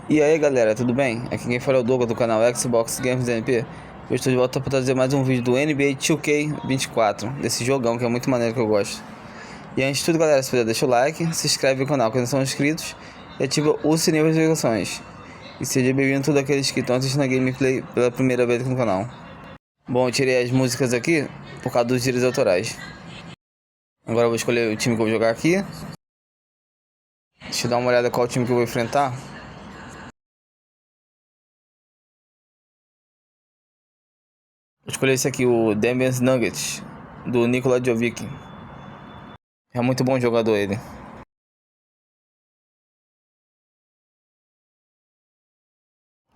E aí galera, tudo bem? Aqui quem fala é o Douglas do canal Xbox Games MP. Eu estou de volta para trazer mais um vídeo do NBA 2K24, desse jogão que é muito maneiro, que eu gosto. E antes de tudo galera, se puder deixa o like, se inscreve no canal que não são inscritos e ativa o sininho das notificações. E seja bem-vindo a todos aqueles que estão assistindo a gameplay pela primeira vez aqui no canal. Bom, eu tirei as músicas aqui por causa dos direitos autorais. Agora eu vou escolher o time que eu vou jogar aqui. Deixa eu dar uma olhada qual time que eu vou enfrentar. Vou escolher esse aqui, o Denver Nuggets, do Nikola Jovic. É muito bom jogador ele.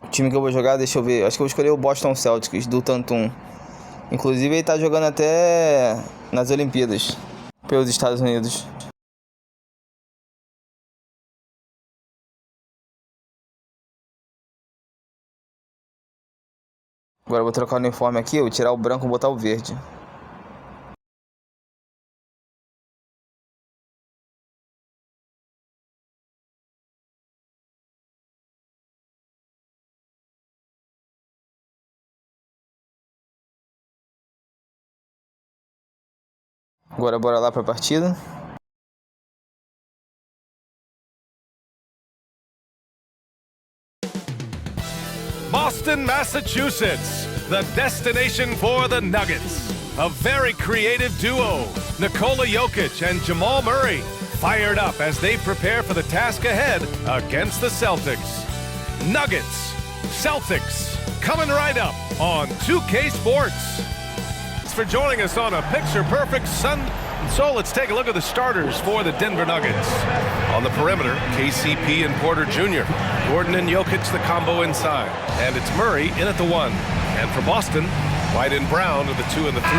O time que eu vou jogar, deixa eu ver, acho que eu vou escolher o Boston Celtics, do Tantum. Inclusive ele tá jogando até nas Olimpíadas, pelos Estados Unidos. Agora eu vou trocar o uniforme aqui, eu vou tirar o branco e botar o verde. Agora bora lá pra partida. Boston, Massachusetts, the destination for the Nuggets. A very creative duo, Nikola Jokic and Jamal Murray, fired up as they prepare for the task ahead against the Celtics. Nuggets, Celtics, coming right up on 2K Sports. Thanks for joining us on a picture-perfect So let's take a look at the starters for the Denver Nuggets. On the perimeter, KCP and Porter Jr. Gordon and Jokic, the combo inside. And it's Murray in at the 1. And for Boston, White and Brown are the 2 and the 3.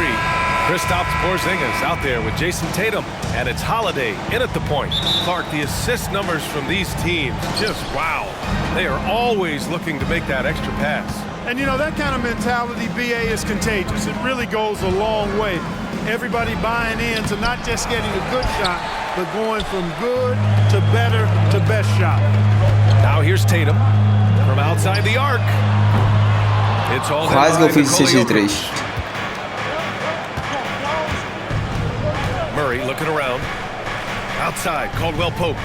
Kristaps Porzingis out there with Jason Tatum. And it's Holiday in at the point. Clark, the assist numbers from these teams, just wow. They are always looking to make that extra pass. And you know, that kind of mentality, BA, is contagious. It really goes a long way. Everybody buying in to not just getting a good shot, but going from good to better to best shot. Now here's Tatum from outside the arc. It's all Quase que eu fiz 63. Murray looking around. Outside, Caldwell Pope.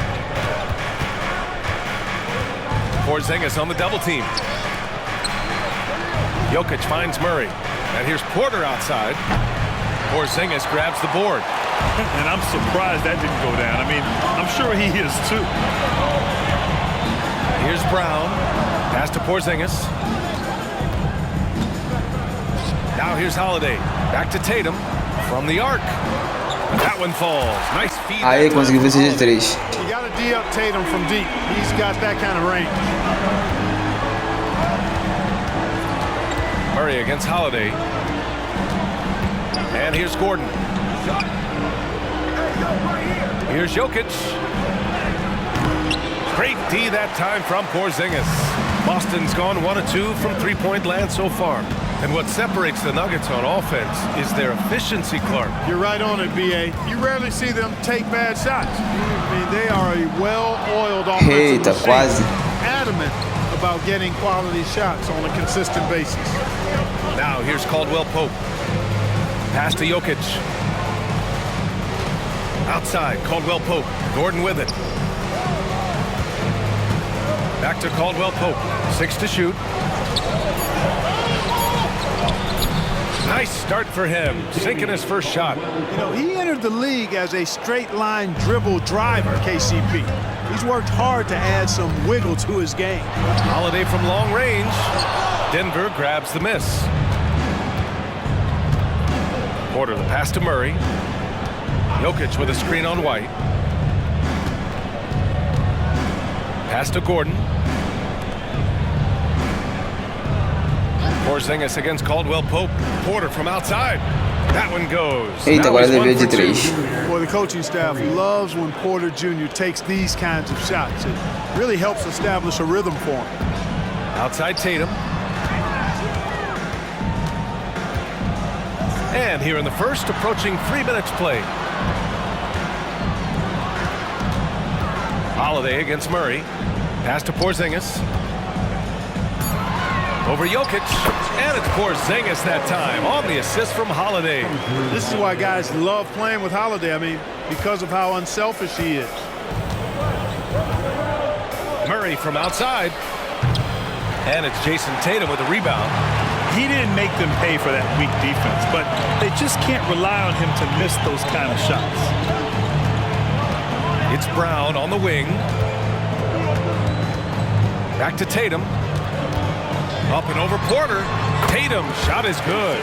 Porzingis on the double team. Jokic finds Murray. And here's Porter outside. Porzingis grabs the board. And I'm surprised that didn't go down. I mean, I'm sure he is too. Here's Brown. Pass to Porzingis. Now here's Holiday. Back to Tatum. From the arc. That one falls. Nice feed. Aí, consegui ver 63. You got to D up Tatum from deep. He's got that kind of range. Murray against Holiday. And here's Gordon. Here's Jokic. Great D that time from Porzingis. Boston's gone 1 of 2 from three-point land so far. And what separates the Nuggets on offense is their efficiency, Clark. You're right on it, BA. You rarely see them take bad shots. I mean, they are a well-oiled offensive Eita, machine. quase. Adamant about getting quality shots on a consistent basis. Now here's Caldwell Pope. Pass to Jokic. Outside, Caldwell Pope. Gordon with it. Back to Caldwell Pope. 6 to shoot. Nice start for him, sinking his first shot. You know, he entered the league as a straight-line dribble driver, KCP. He's worked hard to add some wiggle to his game. Holiday from long range. Denver grabs the miss. Porter, the pass to Murray. Jokic with a screen on White. Pass to Gordon. Porzingis against Caldwell Pope. Porter from outside. That one goes. Eita, agora deve de 3. Well, the coaching staff loves when Porter Jr. takes these kinds of shots. It really helps establish a rhythm for him. Outside Tatum. And here in the first, approaching 3 minutes played. Holiday against Murray. Pass to Porzingis. Over Jokic, and it's Porzingis that time on the assist from Holiday. This is why guys love playing with Holiday. I mean, because of how unselfish he is. Murray from outside, and it's Jason Tatum with a rebound. He didn't make them pay for that weak defense, but they just can't rely on him to miss those kind of shots. It's Brown on the wing. Back to Tatum. Up and over Porter. Tatum, shot is good.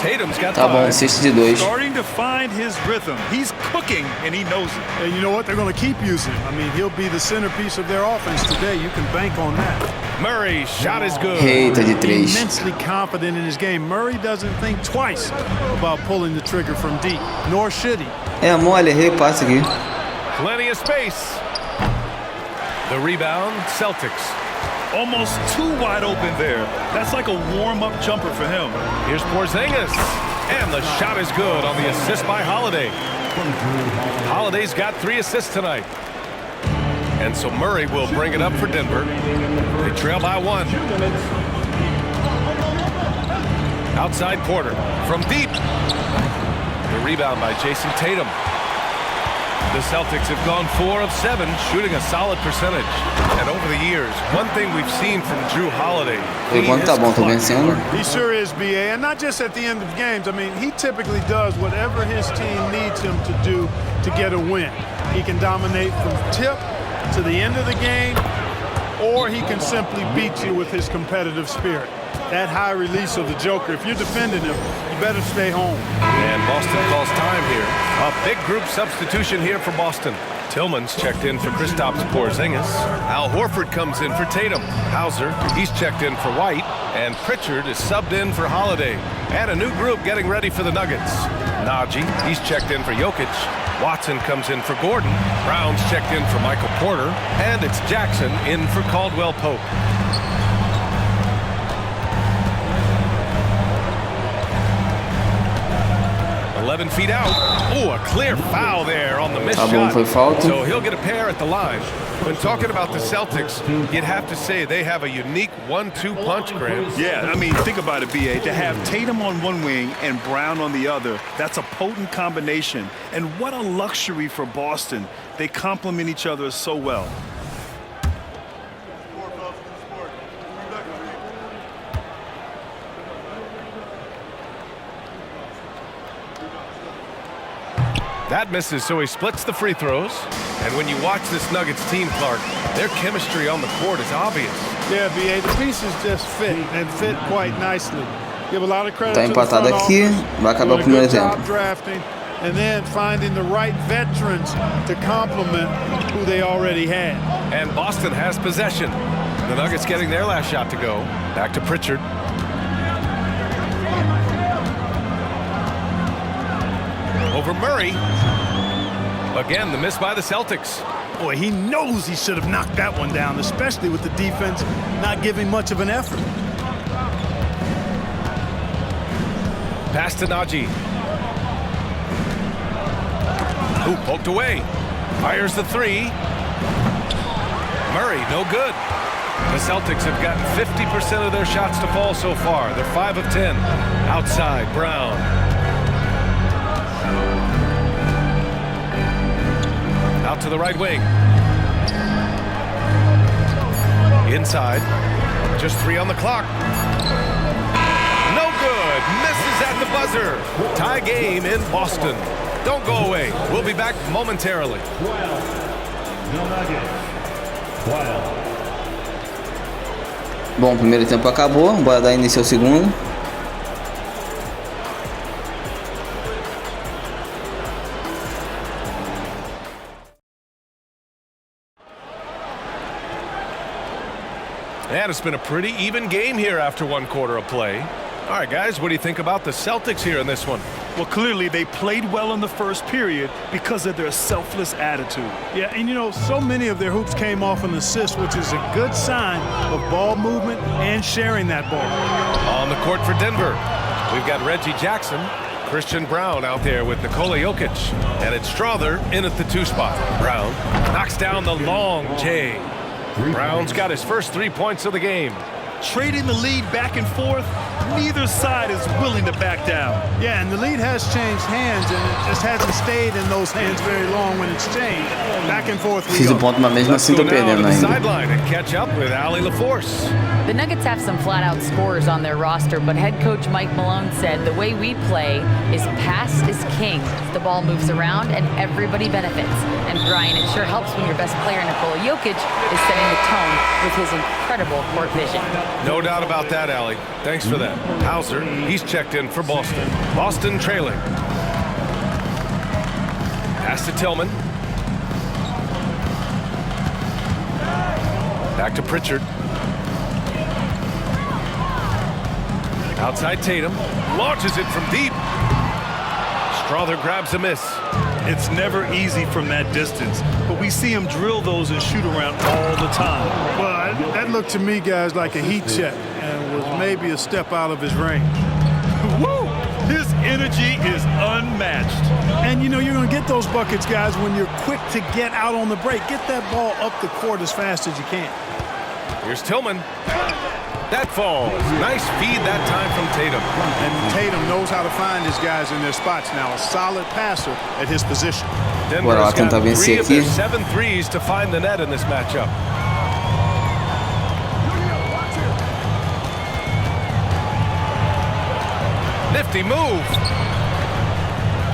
Tatum's got Tá bom, 6 de 2. Starting to find his rhythm. He's cooking, and he knows it. And you know what? They're going to keep using him. I mean, he'll be the centerpiece of their offense today. You can bank on that. Murray, shot is good. Eita, de 3. Immensely confident in his game. Murray doesn't think twice about pulling the trigger from deep, nor should he. É mole, errei o passe aqui. Plenty of space. The rebound, Celtics. Almost too wide open there. That's like a warm-up jumper for him. Here's Porzingis. And the shot is good on the assist by Holiday. Holiday's got 3 assists tonight. And so Murray will bring it up for Denver. They trail by 1. Outside Porter from deep. The rebound by Jason Tatum. The Celtics have gone 4 of 7, shooting a solid percentage. And over the years, one thing we've seen from Drew Holiday. Enquanto tá bom, tô vencendo. He sure is, BA, and not just at the end of games. I mean, he typically does whatever his team needs him to do to get a win. He can dominate from tip to the end of the game, or he can simply beat you with his competitive spirit. That high release of the Joker, if you're defending him, you better stay home. And Boston calls time here. A big group substitution here for Boston. Tillman's checked in for Kristaps Porzingis. Al Horford comes in for Tatum. Hauser, he's checked in for White. And Pritchard is subbed in for Holiday. And a new group getting ready for the Nuggets. Najee, he's checked in for Jokic. Watson comes in for Gordon. Brown's checked in for Michael Porter. And it's Jackson in for Caldwell Pope. 11 feet out. Oh, a clear foul there on the missed Tá bom, foi shot. falta. So he'll get a pair at the line. When talking about the Celtics, you'd have to say they have a unique 1-2 punch, Graham. Yeah, I mean, think about it, B.A. To have Tatum on one wing and Brown on the other, that's a potent combination. And what a luxury for Boston. They complement each other so well. That misses, so he splits the free throws. And when you watch this Nuggets team, Clark, their chemistry on the court is obvious. Yeah, BA, the pieces just fit and fit quite nicely. Give a lot of credit Tá to the empatado front aqui, office, vai acabar o doing a primeiro good job tempo. drafting, and then finding the right veterans to complement who they already had. And Boston has possession. The Nuggets getting their last shot to go. Back to Pritchard. Over Murray. Again, the miss by the Celtics. Boy, he knows he should have knocked that one down, especially with the defense not giving much of an effort. Pass to Najee. Ooh, poked away. Fires the 3. Murray, no good. The Celtics have gotten 50% of their shots to fall so far. They're 5 of 10. Outside, Brown. Out to the right wing. Inside. Just 3 on the clock. No good. Misses at the buzzer. Tie game in Boston. Don't go away. We'll be back momentarily. Bom, o primeiro tempo acabou, bora dar início ao segundo. And it's been a pretty even game here after 1 quarter of play. All right, guys, what do you think about the Celtics here in this one? Well, clearly they played well in the first period because of their selfless attitude. Yeah, and you know, so many of their hoops came off an assist, which is a good sign of ball movement and sharing that ball. On the court for Denver, we've got Reggie Jackson, Christian Brown out there with Nikola Jokic, and it's Strother in at the 2 spot. Brown knocks down the long J. Brown's got his first 3 points of the game. Trading the lead back and forth, neither side is willing to back down. Yeah, and the lead has changed hands, and it just hasn't stayed in those hands very long when it's changed. Back and forth we Fiz o go. ponto, mas mesmo assim tô perdendo ainda. Sideline and catch up with Ali LaForce. The Nuggets have some flat-out scorers on their roster, but head coach Mike Malone said the way we play is pass is king. The ball moves around and everybody benefits. And Brian, it sure helps when your best player, Nikola Jokic, is setting the tone with his incredible court vision. No doubt about that, Ali. Thanks for that. Hauser, he's checked in for Boston. Boston trailing. Pass to Tillman. Back to Pritchard. Outside Tatum. Launches it from deep. Strother grabs a miss. It's never easy from that distance, but we see him drill those and shoot around all the time. Well, that looked to me, guys, like a heat check, and was maybe a step out of his range. Woo! His energy is unmatched. And you know you're going to get those buckets, guys, when you're quick to get out on the break. Get that ball up the court as fast as you can. Here's Tillman. That falls. Nice feed that time from Tatum. And Tatum knows how to find his guys in their spots now. A solid passer at his position. Denver's got 3 of their 7 threes to find the net in this matchup. Nifty move.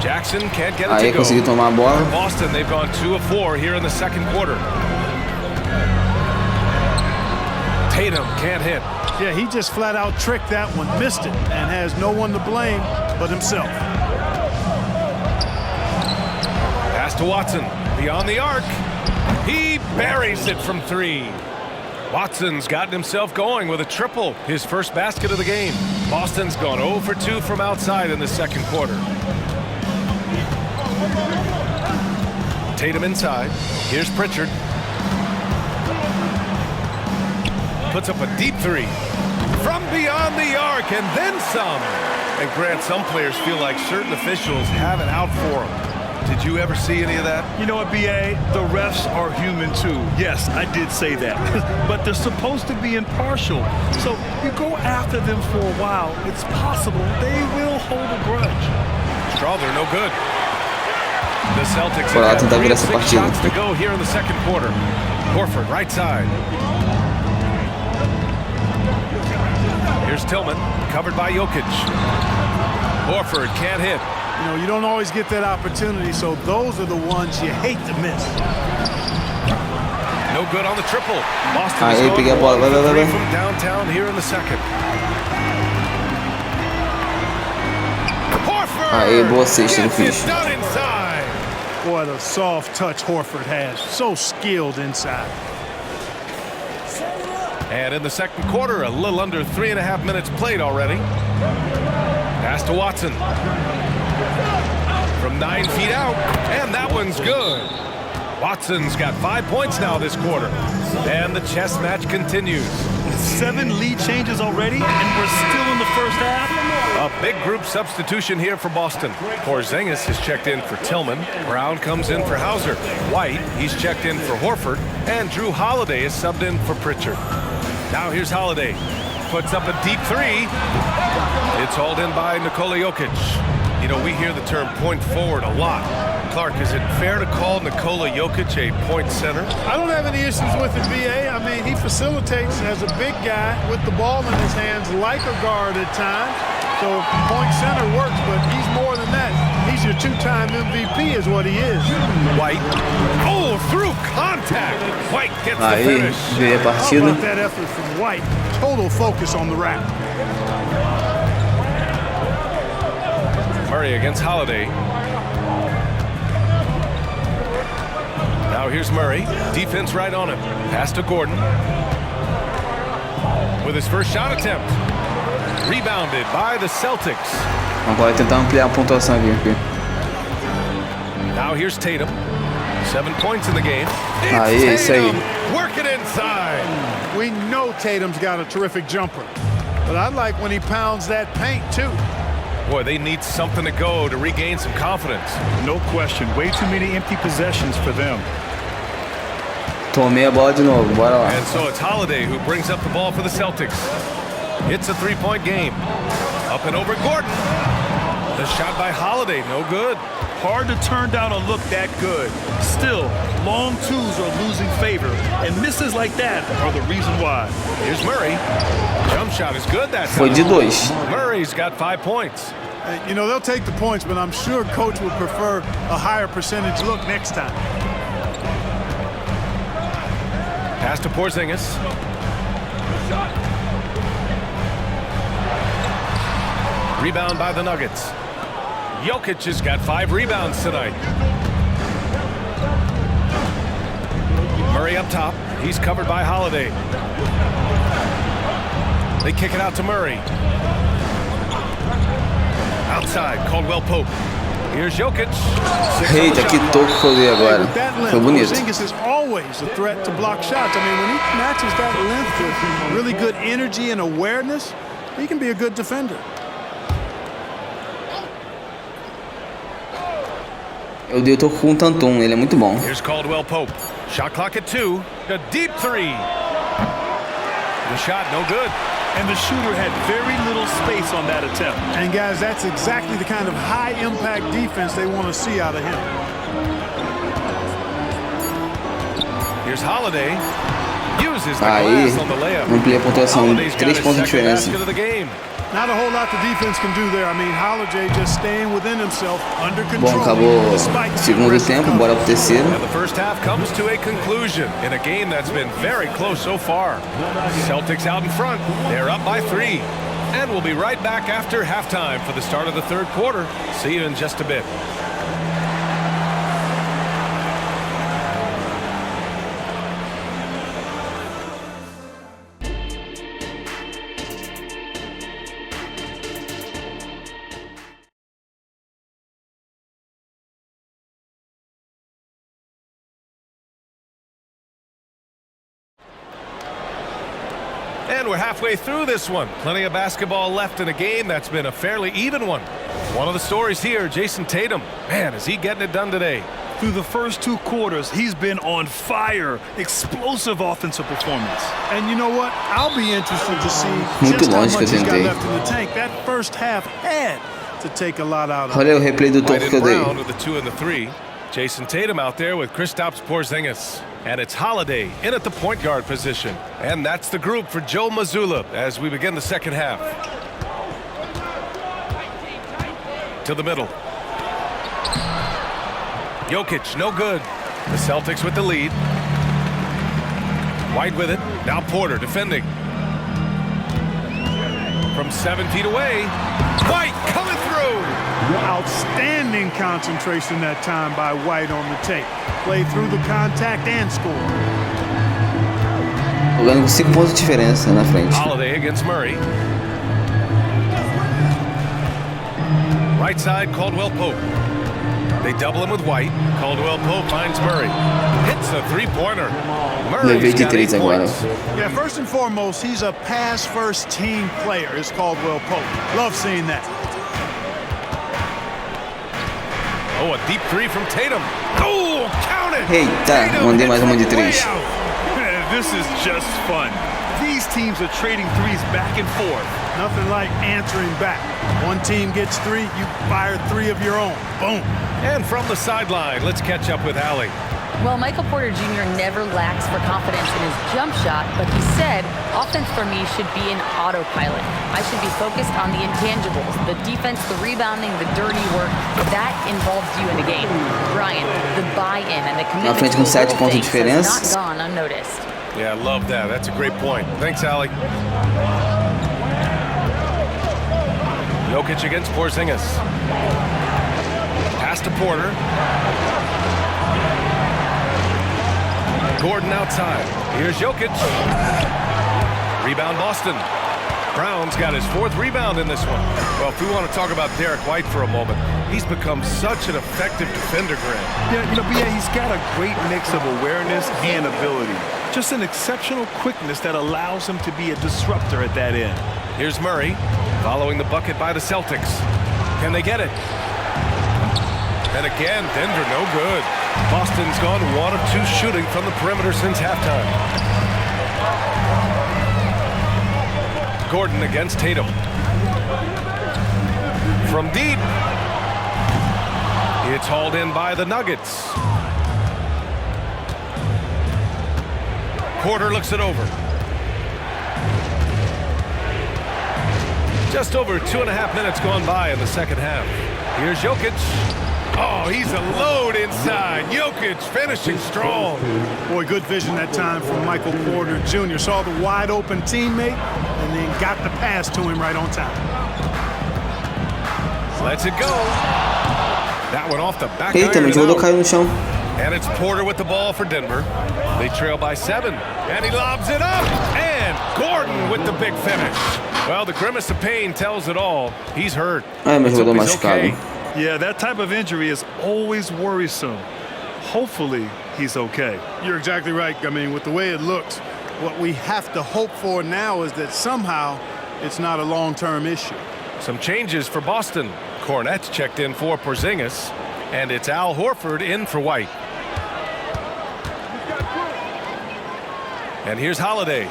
Jackson can't get it Aí to go. consegui tomar a bola. Boston, they've gone 2 of 4 here in the second quarter. Tatum can't hit. Yeah, he just flat out tricked that one, missed it, and has no one to blame but himself. Pass to Watson, beyond the arc. He buries it from 3. Watson's gotten himself going with a triple, his first basket of the game. Boston's gone 0 for 2 from outside in the second quarter. Tatum inside. Here's Pritchard. Puts up a deep 3 from beyond the arc and then some. And Grant, some players feel like certain officials have it out for them. Did you ever see any of that? You know what, B.A.? The refs are human too. Yes, I did say that. But they're supposed to be impartial. So you go after them for a while, it's possible they will hold a grudge. Strother, no good. The Celtics Por lá have tentar 3 virar of essa 6 partida. shots to go here in the second quarter. Horford, right side. Here's Tillman, covered by Jokic. Horford can't hit. You know, you don't always get that opportunity, so those are the ones you hate to miss. No good on the triple. Boston Aí, is peguei a going bola, 1 for vai, 3 vai. from downtown here in the second. Horford! Aí, boa cesta do Gets Fish. it done inside. Boy, the soft touch Horford has. So skilled inside. And in the second quarter, a little under 3.5 minutes played already. Pass to Watson. From 9 feet out, and that one's good. Watson's got 5 points now this quarter. And the chess match continues. 7 lead changes already, and we're still in the first half. A big group substitution here for Boston. Porzingis has checked in for Tillman. Brown comes in for Hauser. White, he's checked in for Horford. And Drew Holiday is subbed in for Pritchard. Now here's Holiday. Puts up a deep 3. It's hauled in by Nikola Jokic. You know, we hear the term point forward a lot. Clark, is it fair to call Nikola Jokic a point center? I don't have any issues with it, B.A. I mean, he facilitates as a big guy with the ball in his hands like a guard at times. So point center works, but he's more than that. He's your 2-time MVP is what he is. White. Oh, through contact. White gets the Aí, finish. virei a How partida. about that effort from White? Total focus on the rack. Murray against Holiday. Now here's Murray. Defense right on him. Pass to Gordon. With his first shot attempt. Rebounded by the Celtics. Agora tentar ampliar a pontuação aqui. Now here's Tatum. 7 points in the game. Aí, isso aí. Work it inside. We know Tatum's got a terrific jumper, but I like when he pounds that paint too. Boy, they need something to go to regain some confidence. No question. Way too many empty possessions for them. Tomei a bola de novo, bora lá. And so it's Holiday who brings up the ball for the Celtics. It's a three-point game. Up and over Gordon. The shot by Holiday, no good. Hard to turn down a look that good. Still, long twos are losing favor, and misses like that are the reason why. Here's Murray. Jump shot is good that Foi time. de 2. Murray's got 5 points. You know, they'll take the points, but I'm sure coach would prefer a higher percentage look next time. Pass to Porzingis. Rebound by the Nuggets. Jokic has got 5 rebounds tonight. Murray up top. He's covered by Holiday. They kick it out to Murray. Outside, Caldwell Pope. Here's Jokic. Eita, que toco que eu dei agora. With that length, Foi bonito. Porzingis is always a threat to block shots. I mean, when he matches that length with really good energy and awareness, he can be a good defender. Eu dei o toco com um tantum, ele é muito bom. Here's Caldwell Pope. Shot clock at 2. A deep 3. The shot no good. And the shooter had very little space on that attempt. And guys, that's exactly the kind of high-impact defense they want to see out of him. Here's Holiday. Uses the Aí, glass on the layup. ampliei a pontuação Holiday's de got 3 his pontos de second diferença. basket of the game. Not a whole lot the defense can do there. I mean, Holiday just staying within himself, under control. Bom, acabou despite o segundo tempo, bora pro terceiro. And the first half comes to a conclusion in a game that's been very close so far. Celtics out in front. They're up by 3. And we'll be right back after halftime for the start of the third quarter. See you in just a bit. And we're halfway through this one. Plenty of basketball left in a game that's been a fairly even one. One of the stories here, Jason Tatum. Man, is he getting it done today. Through the first 2 quarters, he's been on fire. Explosive offensive performance. And you know what? I'll be interested to see Muito just how longe que much eu he's got tentei. left in the tank. That first half had to take a lot out of it. Olha o replay do White toco and que eu dei. Brown with the 2 and the 3. Jason Tatum out there with Kristaps Porzingis. And it's Holiday in at the point guard position. And that's the group for Joe Mazzulla as we begin the second half. To the middle. Jokic, no good. The Celtics with the lead. White with it. Now Porter defending. From 7 feet away. White coming through. Outstanding concentration that time by White on the tape. Played through the contact and scored. Jogando com 5 pontos de diferença na frente. Holiday against Murray. Right side, Caldwell Pope. They double him with White. Caldwell Pope finds Murray. Hits a three-pointer. Levei Murray's de got 3 8 agora. points. Yeah, first and foremost, he's a pass-first team player, is Caldwell Pope. Love seeing that. Oh, a deep 3 from Tatum. Oh, count it! Eita, Tatum mandei mais uma de hits it way 3. out. This is just fun. These teams are trading threes back and forth. Nothing like answering back. One team gets 3, you fire 3 of your own. Boom. And from the sideline, let's catch up with Allie. Well, Michael Porter Jr. never lacks for confidence in his jump shot, but he said, offense for me should be an autopilot. I should be focused on the intangibles, the defense, the rebounding, the dirty work. That involves you in a game. Brian, the buy-in and the Na commitment frente to com the 7 little pontos de things diferença. has not gone unnoticed. Yeah, I love that. That's a great point. Thanks, Allie. Jokic against Porzingis. Pass to Porter. Gordon outside. Here's Jokic. Rebound Boston. Brown's got his 4th rebound in this one. Well, if we want to talk about Derek White for a moment, he's become such an effective defender, Grant. Yeah, you know, BA, he's got a great mix of awareness and ability. Just an exceptional quickness that allows him to be a disruptor at that end. Here's Murray, following the bucket by the Celtics. Can they get it? And again, Denver no good. Boston's gone 1 of 2 shooting from the perimeter since halftime. Gordon against Tatum. From deep. It's hauled in by the Nuggets. Porter looks it over. Just over 2.5 minutes gone by in the second half. Here's Jokic. Oh, he's a load inside. Jokic finishing strong. Boy, good vision that time from Michael Porter Jr. Saw the wide open teammate and then got the pass to him right on time. Lets it go. That one off the back Eita, meu jogador caiu no chão. And it's Porter with the ball for Denver. They trail by 7. And he lobs it up. And Gordon with the big finish. Well, the grimace of pain tells it all. He's hurt. Ai, meu Let's jogador hope he's machucado. okay. Yeah, that type of injury is always worrisome. Hopefully, he's okay. You're exactly right. I mean, with the way it looks, what we have to hope for now is that somehow it's not a long-term issue. Some changes for Boston. Cornette checked in for Porzingis. And it's Al Horford in for White. And here's Holiday.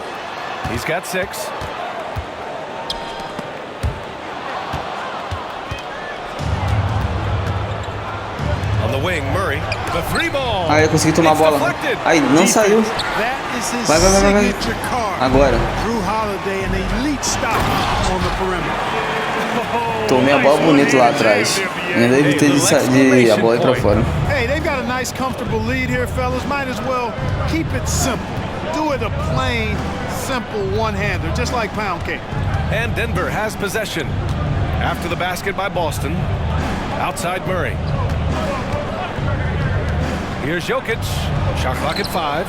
He's got 6. On the wing, Murray. The 3 ball. Ai, eu consegui tomar a bola. Ai, não saiu. That is his Vai. signature card. Agora. Drew Holiday, an elite stop on the perimeter. Tomei a bola bonito lá atrás. Ainda evitei de a bola ir pra fora. Hey, they've got a nice, comfortable lead here, fellas. Might as well keep it simple. Do it a plain, simple one-hander, just like pound cake. And Denver has possession. After the basket by Boston. Outside Murray. Here's Jokic. Shot clock at 5.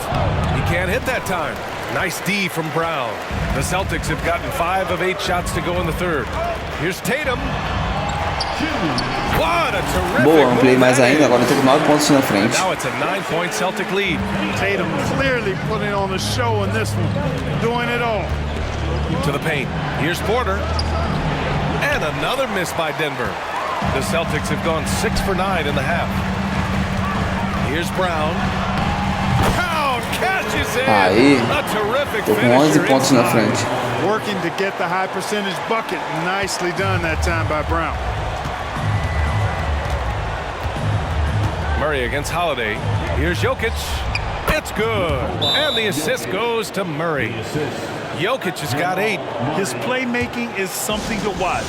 He can't hit that time. Nice D from Brown. The Celtics have gotten 5 of 8 shots to go in the third. Here's Tatum. What a terrific Boa, ampliei mais move. ainda. Agora eu tô com 9 pontos na frente. Now it's a 9-point Celtic lead. Tatum clearly putting on a show in this one, doing it all. To the paint. Here's Porter. And another miss by Denver. The Celtics have gone 6 for 9 in the half. Here's Brown. Brown catches it. Aí, A terrific tô com 11 finisher pontos na inside. frente. Working to get the high percentage bucket. Nicely done that time by Brown. Murray against Holiday. Here's Jokic. It's good. And the assist goes to Murray. Jokic has got 8. His playmaking is something to watch.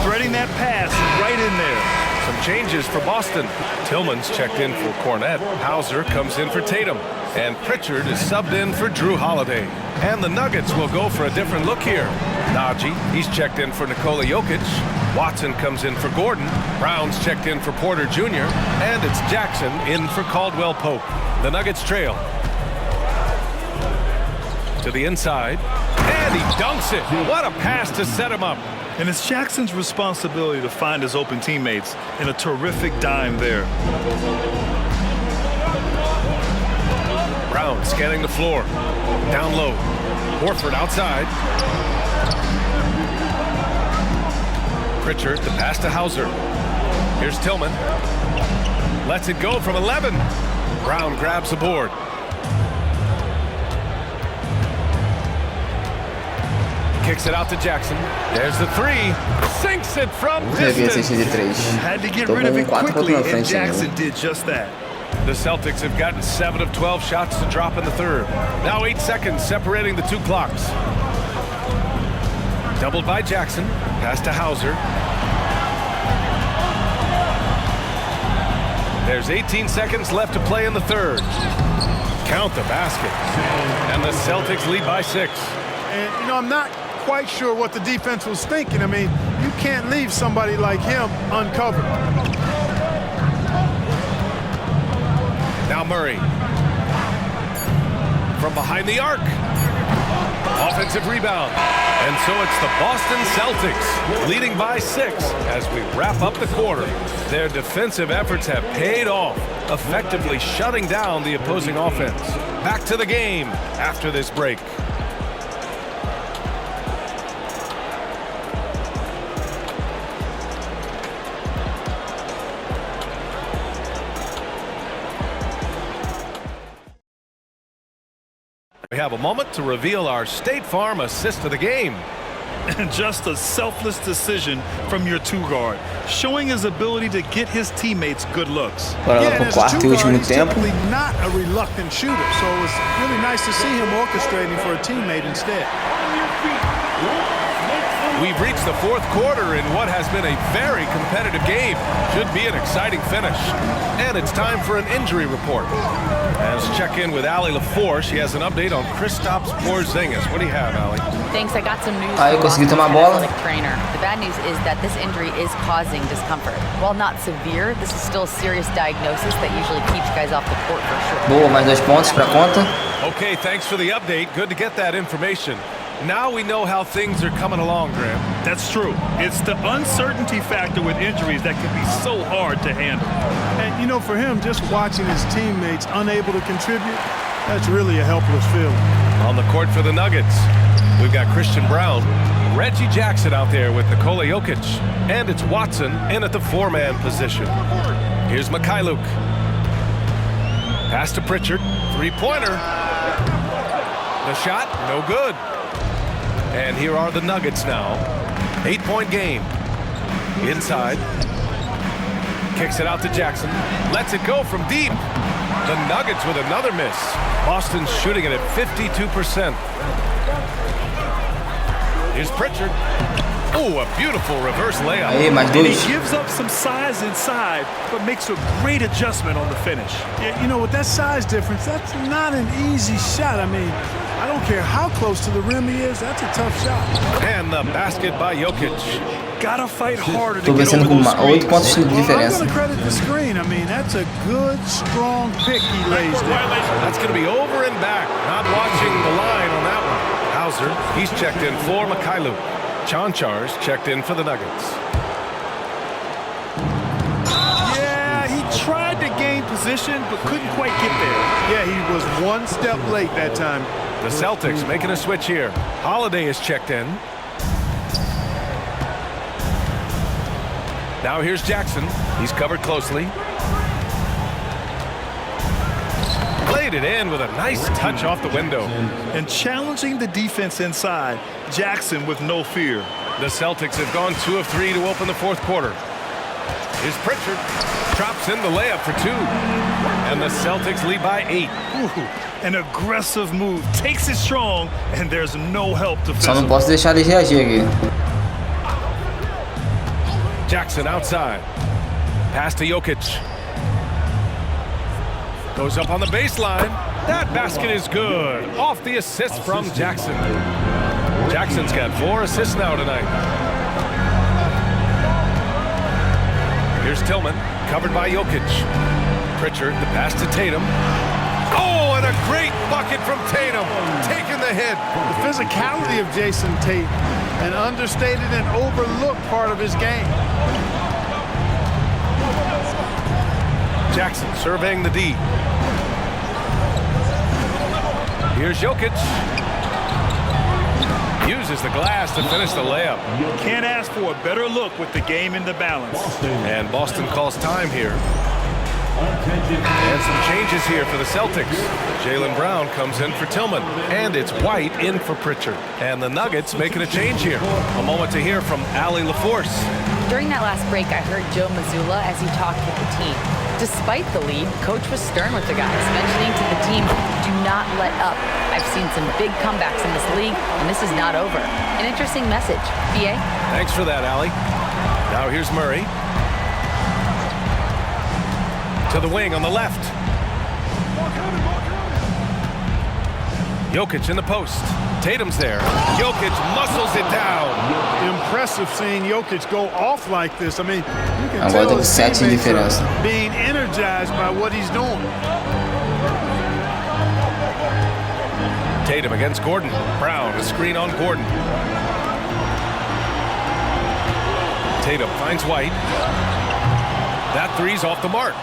Threading that pass right in there. Some changes for Boston. Tillman's checked in for Cornette. Hauser comes in for Tatum. And Pritchard is subbed in for Drew Holiday. And the Nuggets will go for a different look here. Najee, he's checked in for Nikola Jokic. Watson comes in for Gordon. Brown's checked in for Porter Jr. And it's Jackson in for Caldwell Pope. The Nuggets trail. To the inside. And he dunks it. What a pass to set him up. And it's Jackson's responsibility to find his open teammates, and a terrific dime there. Brown scanning the floor. Down low. Horford outside. Pritchard, the pass to Hauser. Here's Tillman. Lets it go from 11. Brown grabs the board. Kicks it out to Jackson. There's the 3. Sinks it from Devia ser distance. de 3. Had to get Tô rid of com it 4 pontos quickly, na and frente Jackson ainda. did just that. The Celtics have gotten 7 of 12 shots to drop in the third. Now 8 seconds separating the 2 clocks. Doubled by Jackson. Pass to Hauser. There's 18 seconds left to play in the third. Count the basket. And the Celtics lead by 6. And, you know, I'm not quite sure what the defense was thinking. I mean, you can't leave somebody like him uncovered. Now Murray. From behind the arc. Offensive rebound. And so it's the Boston Celtics leading by 6 as we wrap up the quarter. Their defensive efforts have paid off, effectively shutting down the opposing offense. Back to the game after this break. We have a moment to reveal our State Farm assist of the game. And just a selfless decision from your two-guard, showing his ability to get his teammates good looks. Agora Yeah, pro and as a quarto e two-guard, último he's tempo. typically not a reluctant shooter, so it's really nice to see him orchestrating for a teammate instead. We've reached the fourth quarter in what has been a very competitive game. Should be an exciting finish. And it's time for an injury report. Let's check in with Allie LaForce. She has an update on Kristaps Porzingis. What do you have, Allie? Thanks, I got some news Aí, from consegui Boston's tomar a bola. athletic trainer. The bad news is that this injury is causing discomfort. While not severe, this is still a serious diagnosis that usually keeps guys off the court for sure. Boa, mais 2 pontos pra conta. Okay, thanks for the update. Good to get that information. Now we know how things are coming along, Graham. That's true. It's the uncertainty factor with injuries that can be so hard to handle. And, you know, for him, just watching his teammates unable to contribute, that's really a helpless feeling. On the court for the Nuggets, we've got Christian Brown, Reggie Jackson out there with Nikola Jokic, and it's Watson in at the 4-man position. Here's Mikhailuk. Pass to Pritchard, three-pointer. The shot, no good. And here are the Nuggets now. 8-point game. Inside. Kicks it out to Jackson. Lets it go from deep. The Nuggets with another miss. Boston's shooting it at 52%. Here's Pritchard. Oh, a beautiful reverse layup. Aí, mais And he 2. gives up some size inside, but makes a great adjustment on the finish. Yeah, you know, with that size difference, that's not an easy shot. I mean, I don't care how close to the rim he is, that's a tough shot. And the basket by Jokic. Gotta fight harder Tô to get vencendo over com those 8 screens. pontos de Well, I'm diferença. going to credit the screen. I mean, that's a good, strong pick he lays there. That's going to be over and back. Not watching the line on that one. Hauser, he's checked in for Mikhailuk. Chanchar's checked in for the Nuggets. Yeah, he tried to gain position, but couldn't quite get there. Yeah, he was one step late that time. The Celtics making a switch here. Holiday is checked in. Now here's Jackson. He's covered closely. Played it in with a nice touch off the window. And challenging the defense inside, Jackson with no fear. The Celtics have gone 2 of 3 to open the fourth quarter. Here's Pritchard. Drops in the layup for 2. And the Celtics lead by 8. Ooh, an aggressive move. Takes it strong, and there's no help Só não defensively. posso deixar ele reagir aqui. Jackson outside. Pass to Jokic. Goes up on the baseline. That basket is good. Off the assist from Jackson. Jackson's got 4 assists now tonight. Here's Tillman, covered by Jokic. Pritchard, the pass to Tatum. Oh, and a great bucket from Tatum. Taking the hit. The physicality of Jason Tate, an understated and overlooked part of his game. Jackson surveying the D. Here's Jokic. Uses the glass to finish the layup. Can't ask for a better look with the game in the balance. And Boston calls time here. And some changes here for the Celtics. Jaylen Brown comes in for Tillman. And it's White in for Pritchard. And the Nuggets making a change here. A moment to hear from Allie LaForce. During that last break, I heard Joe Mazzulla as he talked with the team. Despite the lead, coach was stern with the guys, mentioning to the team, do not let up. I've seen some big comebacks in this league, and this is not over. An interesting message. BA? Thanks for that, Allie. Now here's Murray. To the wing on the left. Jokic in the post. Tatum's there. Jokic muscles it down. Impressive seeing Jokic go off like this. I mean, you can Agora tell tô com his 7 de teammates diferença. are being energized by what he's doing. Tatum against Gordon. Brown, a screen on Gordon. Tatum finds White. That three's off the mark.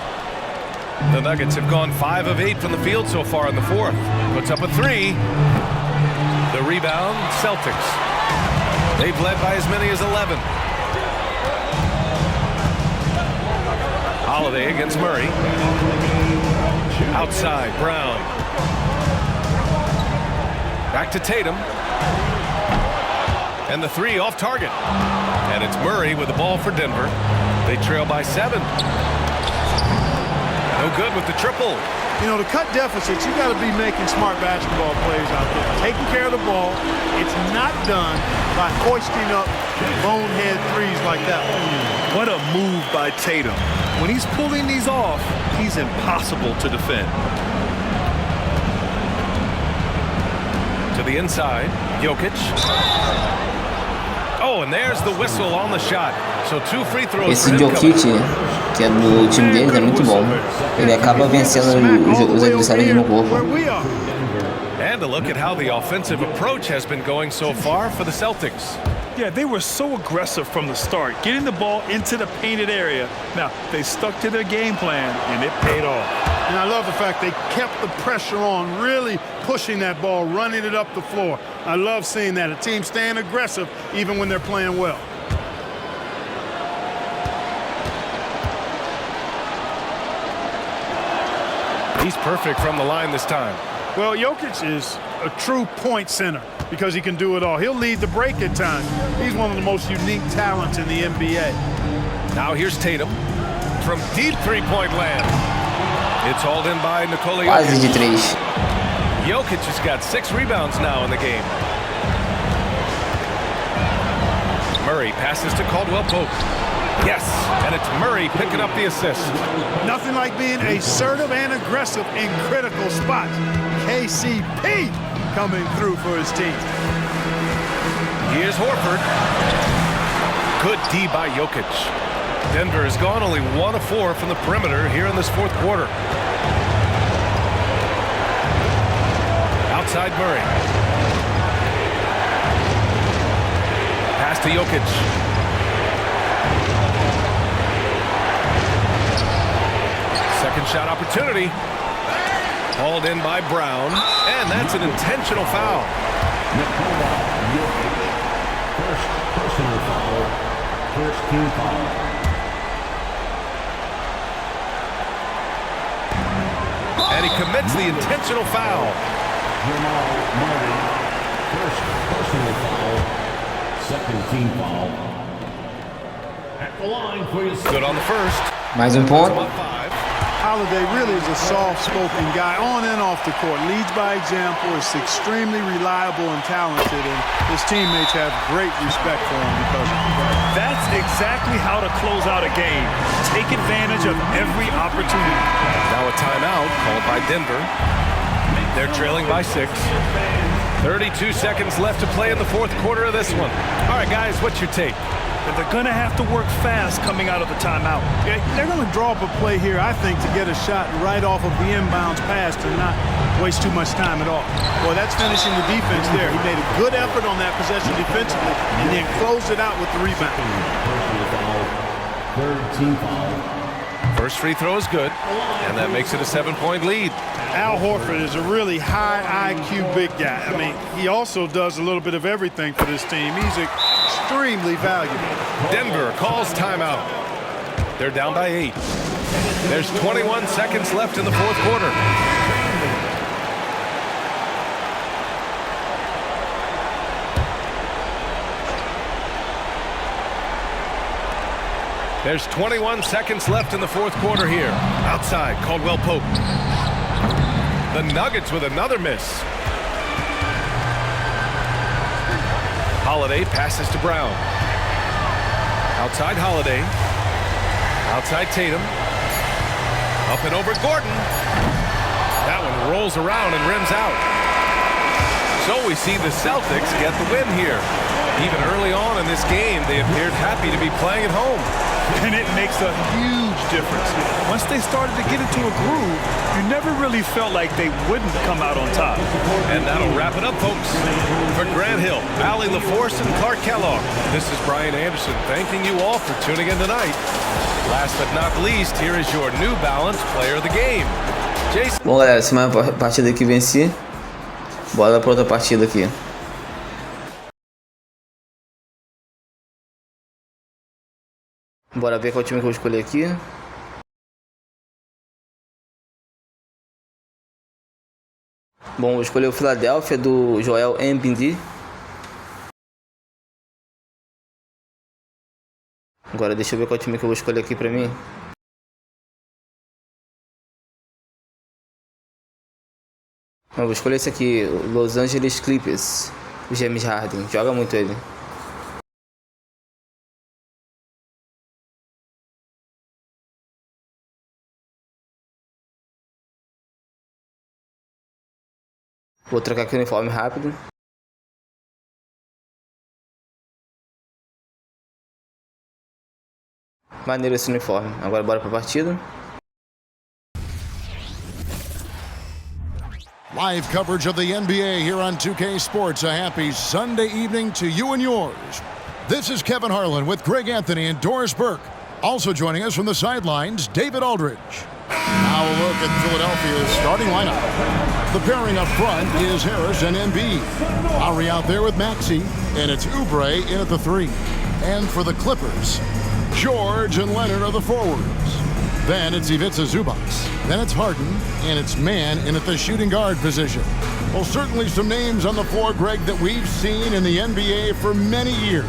The Nuggets have gone 5 of 8 from the field so far in the fourth. Puts up a 3. The rebound, Celtics. They've led by as many as 11. Holiday against Murray. Outside, Brown. Back to Tatum. And the three off target. And it's Murray with the ball for Denver. They trail by 7. No good with the triple. You know, to cut deficits, you got to be making smart basketball plays out there. Taking care of the ball. It's not done by hoisting up bonehead threes like that. What a move by Tatum. When he's pulling these off, he's impossible to defend. To the inside, Jokic. Oh, and there's the whistle on the shot. So 2 free throws. Esse Jokic, que é do time deles, é muito bom. Ele acaba vencendo os adversários no corpo. And a look at how the offensive approach has been going so far for the Celtics. Yeah, they were so aggressive from the start, getting the ball into the painted area. Now, they stuck to their game plan, and it paid off. And I love the fact they kept the pressure on, really pushing that ball, running it up the floor. I love seeing that. A team staying aggressive even when they're playing well. He's perfect from the line this time. Well, Jokic is a true point center because he can do it all. He'll lead the break at times. He's one of the most unique talents in the NBA. Now here's Tatum from deep three-point land. It's hauled in by Nikola Quase de Jokic. 3. Jokic has got 6 rebounds now in the game. Murray passes to Caldwell Pope. Yes, and it's Murray picking up the assist. Nothing like being assertive and aggressive in critical spots. KCP coming through for his team. Here's Horford. Good D by Jokic. Denver has gone only 1 of 4 from the perimeter here in this 4th quarter. Outside Murray. Pass to Jokic. Second shot opportunity. Hauled in by Brown. And that's an intentional foul. First personal foul. First team foul. And he commits the intentional foul. First personal foul. Second team foul. At the line, please. Good on the first. Mais ponto. Up 5. Holiday really is a soft-spoken guy on and off the court. Leads by example, is extremely reliable and talented, and his teammates have great respect for him because of it. That's exactly how to close out a game. Take advantage of every opportunity. Now a timeout called by Denver. They're trailing by 6. 32 seconds left to play in the 4th quarter of this one. All right, guys, what's your take? But they're going to have to work fast coming out of the timeout. Yeah, they're going to draw up a play here, I think, to get a shot right off of the inbounds pass to not waste too much time at all. Well, that's finishing the defense there. He made a good effort on that possession defensively and then closed it out with the rebound. Third team foul. First free throw is good, and that makes it a 7-point lead. Al Horford is a really high IQ big guy. I mean, he also does a little bit of everything for this team. He's extremely valuable. Denver calls timeout. They're down by 8. There's 21 seconds left in the 4th quarter. There's 21 seconds left in the 4th quarter here. Outside, Caldwell Pope. The Nuggets with another miss. Holiday passes to Brown. Outside Holiday. Outside Tatum. Up and over Gordon. That one rolls around and rims out. So we see the Celtics get the win here. Even early on in this game, they appeared happy to be playing at home. And it makes a huge difference. Once they started to get into a groove, you never really felt like they wouldn't come out on top. And that'll wrap it up, folks. For Grant Hill, Allie LaForce, and Clark Kellogg, this is Brian Anderson thanking you all for tuning in tonight. Last but not least, here is your New Balance player of the game. Jason. Bom, galera, essa é uma partida que venci. Bora pra outra partida aqui. Bora ver qual time que eu vou escolher aqui. Bom, vou escolher o Philadelphia do Joel Embiid. Agora deixa eu ver qual time que eu vou escolher aqui pra mim. Eu vou escolher esse aqui, o Los Angeles Clippers, o James Harden, joga muito ele. Vou trocar aqui o uniforme rápido. Maneiro esse uniforme. Agora bora pra partida. Live coverage of the NBA here on 2K Sports. A happy Sunday evening to you and yours. This is Kevin Harlan with Greg Anthony and Doris Burke. Also joining us from the sidelines, David Aldridge. Now a look at Philadelphia's starting lineup. The pairing up front is Harris and Embiid. Lowry out there with Maxey, and it's Oubre in at the 3. And for the Clippers, George and Leonard are the forwards. Then it's Ivica Zubac. Then it's Harden, and it's Mann in at the shooting guard position. Well, certainly some names on the floor, Greg, that we've seen in the NBA for many years.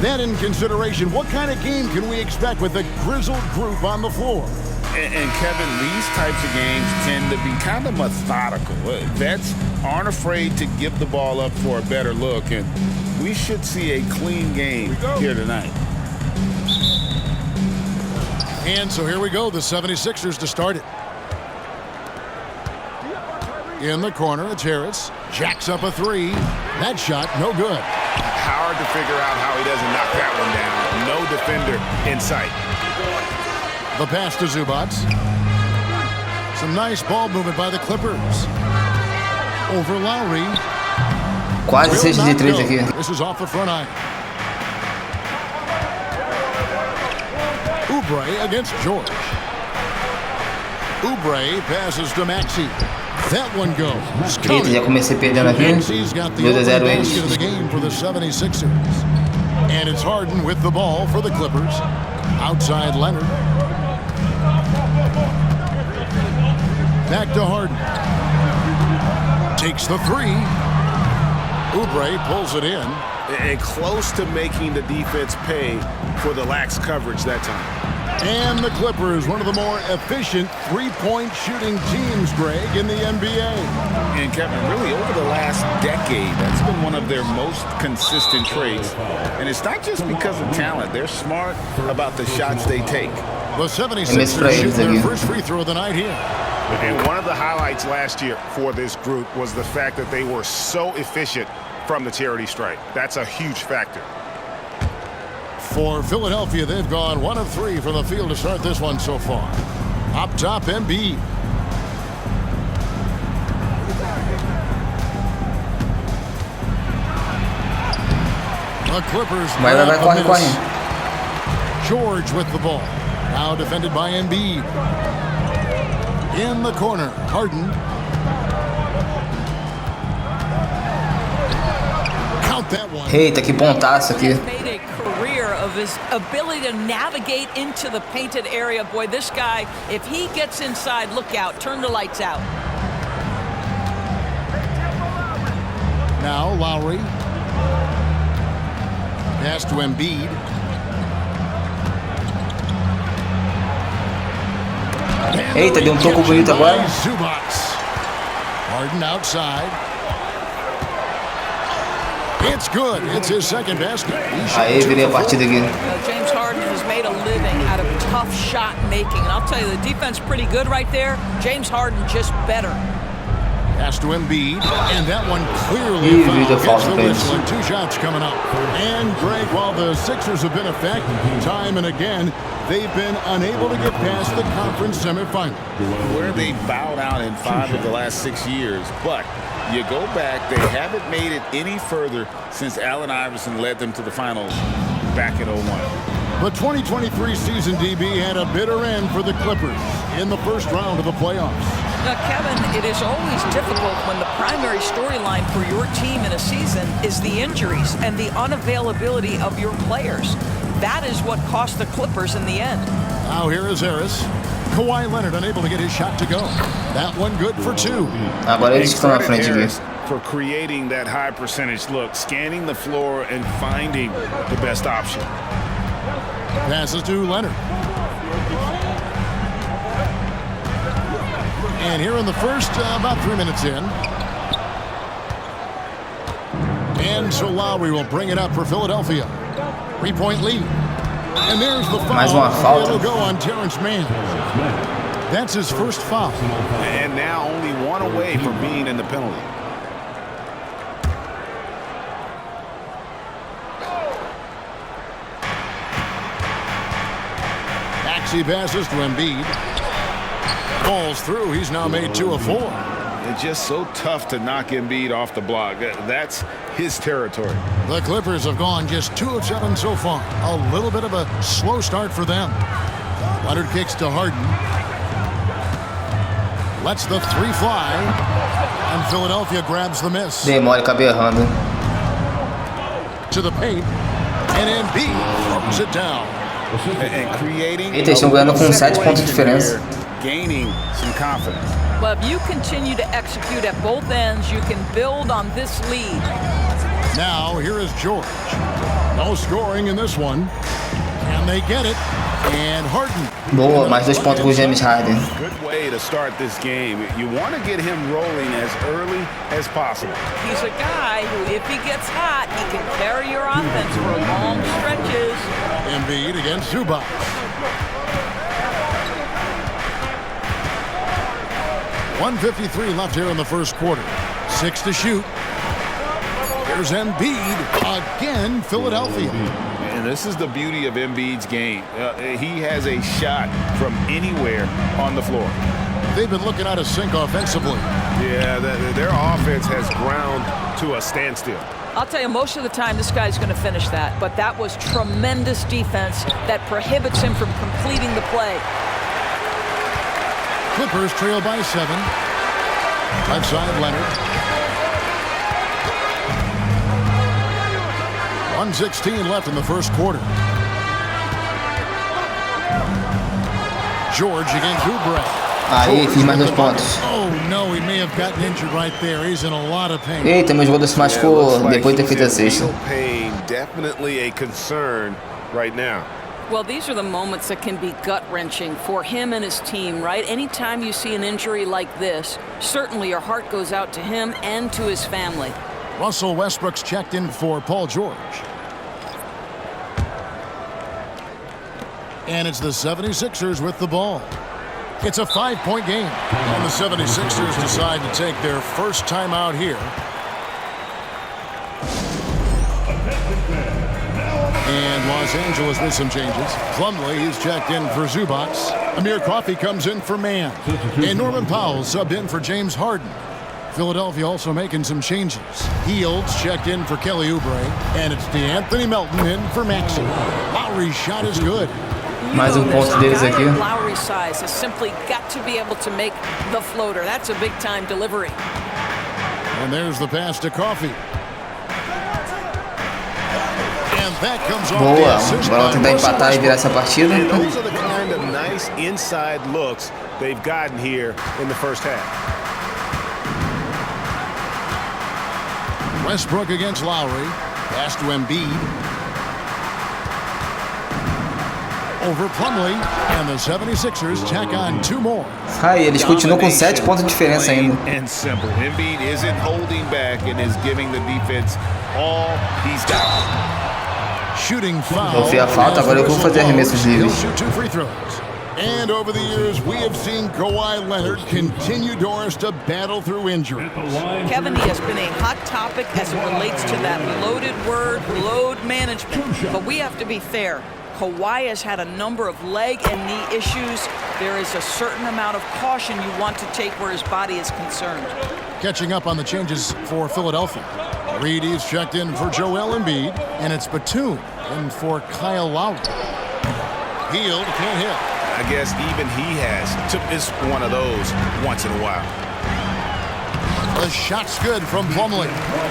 That in consideration, what kind of game can we expect with the grizzled group on the floor? And Kevin, these types of games tend to be kind of methodical. Vets aren't afraid to give the ball up for a better look, and we should see a clean game here tonight. And so here we go, the 76ers to start it. In the corner, it's Harris. Jacks up a 3. That shot, no good. Hard to figure out how he doesn't knock that one down. No defender in sight. The pass to Zubac. Some nice ball movement by the Clippers. Over Lowry. Quase 6 de 3 aqui. This is off the front eye. Oubre against George. Oubre passes to Maxey. That one goes. Eita, já comecei perdendo aqui. 2-0 eles. The game for the 76ers. And it's Harden with the ball for the Clippers. Outside Leonard. Back to Harden. Takes the 3. Oubre pulls it in. And close to making the defense pay for the lax coverage that time. And the Clippers, one of the more efficient three-point shooting teams, Greg, in the NBA. And Kevin, really over the last decade, that's been one of their most consistent traits. And it's not just because of talent. They're smart about the shots they take. The 76ers shoot their first free throw of the night here. And one of the highlights last year for this group was the fact that they were so efficient from the charity stripe. That's a huge factor. For Philadelphia, they've gone 1 of 3 from the field to start this one so far. Up top, Embiid. The Clippers. Corre. George with the ball. Now defended by Embiid. In the corner, Harden. Count that one. Eita, que pontaço aqui. Made a career of his ability to navigate into the painted area. Boy, this guy, if he gets inside, look out, turn the lights out. Now Lowry. Pass to Embiid. Eita, deu toco bonito agora. Zubac. Harden outside. It's good. It's his second basket. Aí, virei a partida aqui. James Harden has made a living out of tough shot making. And I'll tell you, the defense pretty good right there. James Harden just better. Pass to Embiid, and that one clearly gets the whistle, and 2 shots coming up. And Greg, while the Sixers have been effective time and again, they've been unable to get past the conference semifinal. Where they bowed out in 5 of the last 6 years, but you go back, they haven't made it any further since Allen Iverson led them to the finals back in 01. The 2023 season, DB, had a bitter end for the Clippers in the first round of the playoffs. Now, Kevin, it is always difficult when the primary storyline for your team in a season is the injuries and the unavailability of your players. That is what cost the Clippers in the end. Now here is Harris. Kawhi Leonard unable to get his shot to go. That one good for 2. Agora eles estão na frente aqui. For creating that high percentage look, scanning the floor and finding the best option. Passes to Leonard. And here in the first, about 3 minutes in. And so Lowry will bring it up for Philadelphia. 3-point lead. And there's the foul. Mais uma falta. It'll go on Terrence Mann. That's his first foul. And now only one away from being in the penalty. Maxey passes to Embiid. Falls through. He's now made 2 of 4. It's just so tough to knock Embiid off the block. That's his territory. The Clippers have gone just 2 of 7 so far. A little bit of a slow start for them. Leonard kicks to Harden. Lets the 3 fly. And Philadelphia grabs the miss. Demora, acabei errando. To the paint. And Embiid throws it down. And creating. Eita, eles estão ganhando com 7 pontos de diferença. Gaining some confidence. Well, if you continue to execute at both ends, you can build on this lead. Now, here is George. No scoring in this one. And they get it. And Harden. Boa, mais 2 pontos com o James Harden. Good way to start this game. You want to get him rolling as early as possible. He's a guy who, if he gets hot, he can carry your offense for long stretches. Embiid against Zubac. .153 left here in the first quarter. 6 to shoot. Here's Embiid again, Philadelphia. And this is the beauty of Embiid's game. He has a shot from anywhere on the floor. They've been looking out of sync offensively. Yeah, their offense has ground to a standstill. I'll tell you, most of the time this guy's going to finish that, but that was tremendous defense that prohibits him from completing the play. Clippers trail by 7. Left side, Leonard. 1:16 left in the first quarter. George against Oubre. Aí, fiz mais 2 pontos. Oh no, he may have gotten injured right there. He's in a lot of pain. Eita, meu jogador se machucou depois de ter feito a cesta. Pain, definitely a concern right now. Well, these are the moments that can be gut-wrenching for him and his team, right? Anytime you see an injury like this, certainly your heart goes out to him and to his family. Russell Westbrook's checked in for Paul George. And it's the 76ers with the ball. It's a 5-point game. And the 76ers decide to take their first time out here. And Los Angeles with some changes. Plumlee, he's checked in for Zubac. Amir Coffey comes in for Mann. And Norman Powell subbed in for James Harden. Philadelphia also making some changes. Hields checked in for Kelly Oubre. And it's DeAnthony Melton in for Maxey. Lowry's shot is good. Mais ponto deles aqui. Lowry's size has simply got to be able to make the floater. That's a big-time delivery. And there's the pass to Coffey. Boa, agora vamos tentar empatar e virar essa partida. Those are the kind of nice inside looks they've gotten here in the first half. Westbrook against Lowry. Pass to Embiid. Over Plumlee. And the 76ers tack on 2 more. Aí, eles continuam com 7 pontos de diferença ainda. And simple. Embiid isn't holding back and is giving the defense all he's got. Shooting foul. Vou ver a falta, agora eu vou fazer arremessos livres. And over the years, we have seen Kawhi Leonard continue, Doris, to battle through injury. Kevin, he has been a hot topic as it relates to that loaded word, load management. But we have to be fair. Kawhi has had a number of leg and knee issues. There is a certain amount of caution you want to take where his body is concerned. Catching up on the changes for Philadelphia. Reed is checked in for Joel Embiid, and it's Batum in for Kyle Lowry. Hield can't hit. I guess even he has to miss one of those once in a while. The shot's good from Plumlee.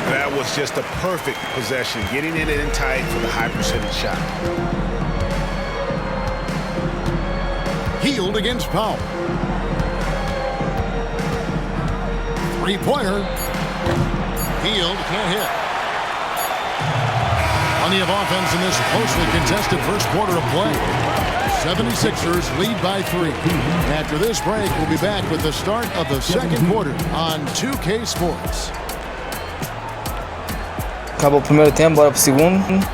That was just a perfect possession, getting it in tight for the high percentage shot. Hield against Powell. Three-pointer. Hield can't hit. Plenty of offense in this closely contested first quarter of play. 76ers lead by 3. After this break, we'll be back with the start of the second quarter on 2K Sports. Acabou o primeiro tempo, bora pro segundo.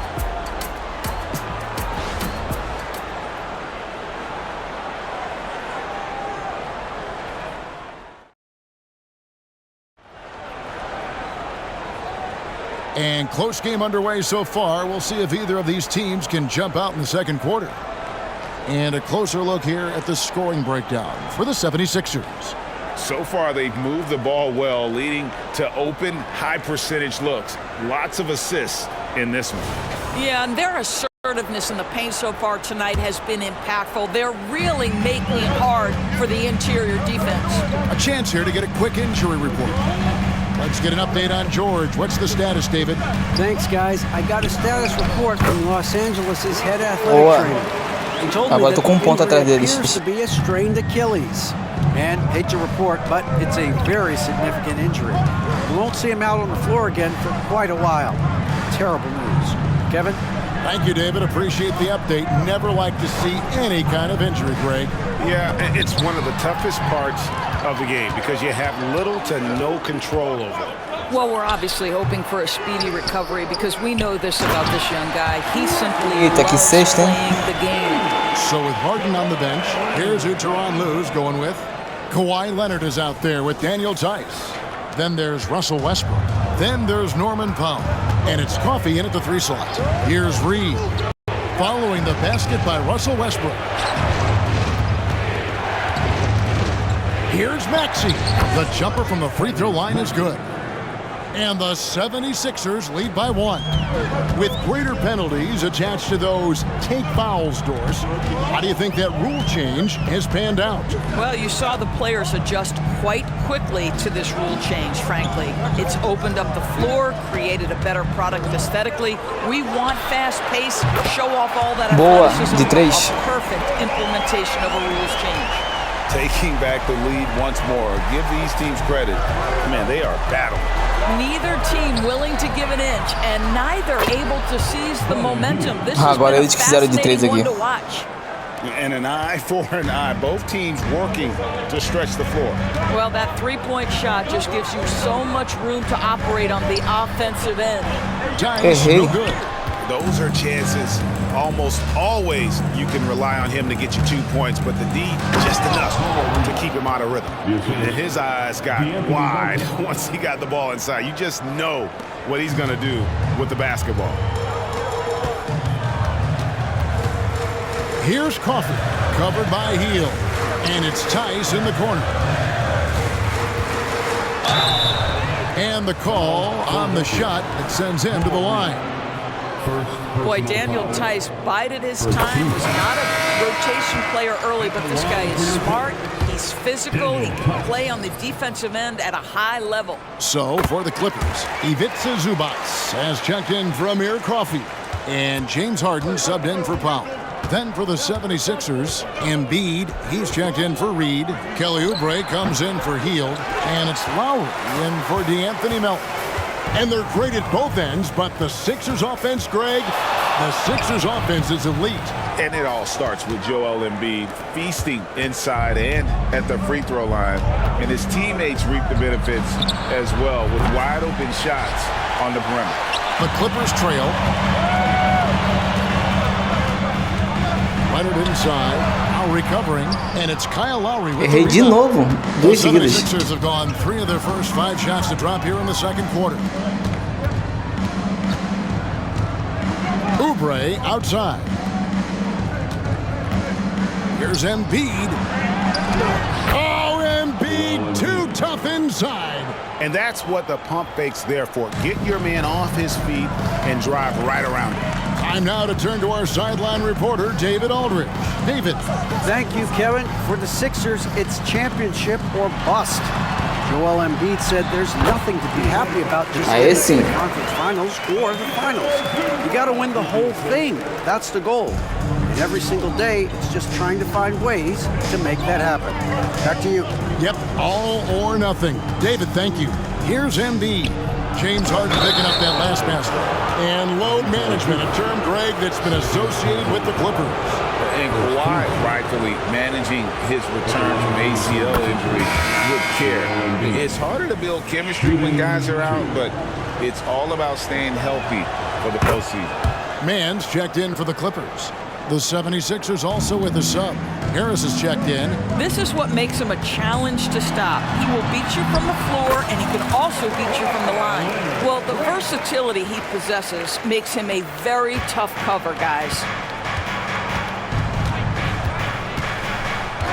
And close game underway so far. We'll see if either of these teams can jump out in the second quarter. And a closer look here at the scoring breakdown for the 76ers. So far, they've moved the ball well, leading to open, high-percentage looks. Lots of assists in this one. Yeah, and their assertiveness in the paint so far tonight has been impactful. They're really making it hard for the interior defense. A chance here to get a quick injury report. Let's get an update on George. What's the status, David? Thanks, guys. I got a status report from Los Angeles' head athletic trainer. He told me that the injury appears to be a strained Achilles. And hate to report, but it's a very significant injury. We won't see him out on the floor again for quite a while. Terrible news. Kevin? Thank you, David. Appreciate the update. Never like to see any kind of injury, Greg. Yeah, it's one of the toughest parts of the game because you have little to no control over it. Well, we're obviously hoping for a speedy recovery because we know this about this young guy. He simply loves playing the game. So with Harden on the bench, here's who Tyronn Lue's going with. Kawhi Leonard is out there with Daniel Tice. Then there's Russell Westbrook. Then there's Norman Powell. And it's Coffey in at the 3 slot. Here's Reed. Following the basket by Russell Westbrook. Here's Maxey. The jumper from the free throw line is good. And the 76ers lead by 1. With greater penalties attached to those take fouls, Doris, how do you think that rule change has panned out? Well, you saw the players adjust quite quickly to this rule change, frankly. It's opened up the floor, created a better product aesthetically. We want fast pace, show off all that athleticism. A perfect implementation of a rules change. Taking back the lead once more. Give these teams credit. Man, they are battling. Neither team willing to give an inch, and neither able to seize the momentum. This is Agora eles quiseram de 3 aqui. to watch. And an eye for an eye. Both teams working to stretch the floor. Well, that three-point shot just gives you so much room to operate on the offensive end. No good. Those are chances. Almost always you can rely on him to get you 2 points, but the D just enough to keep him out of rhythm. And his eyes got wide once he got the ball inside. You just know what he's going to do with the basketball. Here's Coffey, covered by Hield. And it's Tice in the corner. And the call on the shot that sends him to the line. Boy, Daniel Tice bided his time, was not a rotation player early, but this guy is smart, he's physical, he can play on the defensive end at a high level. So, for the Clippers, Ivica Zubac has checked in for Amir Coffey, and James Harden subbed in for Powell. Then for the 76ers, Embiid, he's checked in for Reed. Kelly Oubre comes in for Hield, and it's Lowry in for DeAnthony Melton. And they're great at both ends, but the Sixers offense, Greg, the Sixers offense is elite. And it all starts with Joel Embiid feasting inside and at the free throw line. And his teammates reap the benefits as well with wide open shots on the perimeter. The Clippers trail. Leonard inside, now recovering, and it's Kyle Lowry with Errei de novo, duas seguidas. The Sixers have gone 3 of their first 5 shots to drop here in the second quarter. Oubre outside. Here's Embiid. Oh, Embiid, too tough inside. And that's what the pump fake's there for. Get your man off his feet and drive right around him. Time now to turn to our sideline reporter, David Aldridge. David. Thank you, Kevin. For the Sixers, it's championship or bust. Joel Embiid said there's nothing to be happy about just the conference finals or the finals. You got to win the whole thing. That's the goal. And every single day, it's just trying to find ways to make that happen. Back to you. Yep, all or nothing. David, thank you. Here's Embiid. James Harden picking up that last basket. And load management, a term, Greg, that's been associated with the Clippers. And Kawhi rightfully managing his return from ACL injury with care. It's harder to build chemistry when guys are out, but it's all about staying healthy for the postseason. Mann's checked in for the Clippers. The 76ers also with a sub. Harris is checked in. This is what makes him a challenge to stop. He will beat you from the floor, and he can also beat you from the line. Well, the versatility he possesses makes him a very tough cover, guys.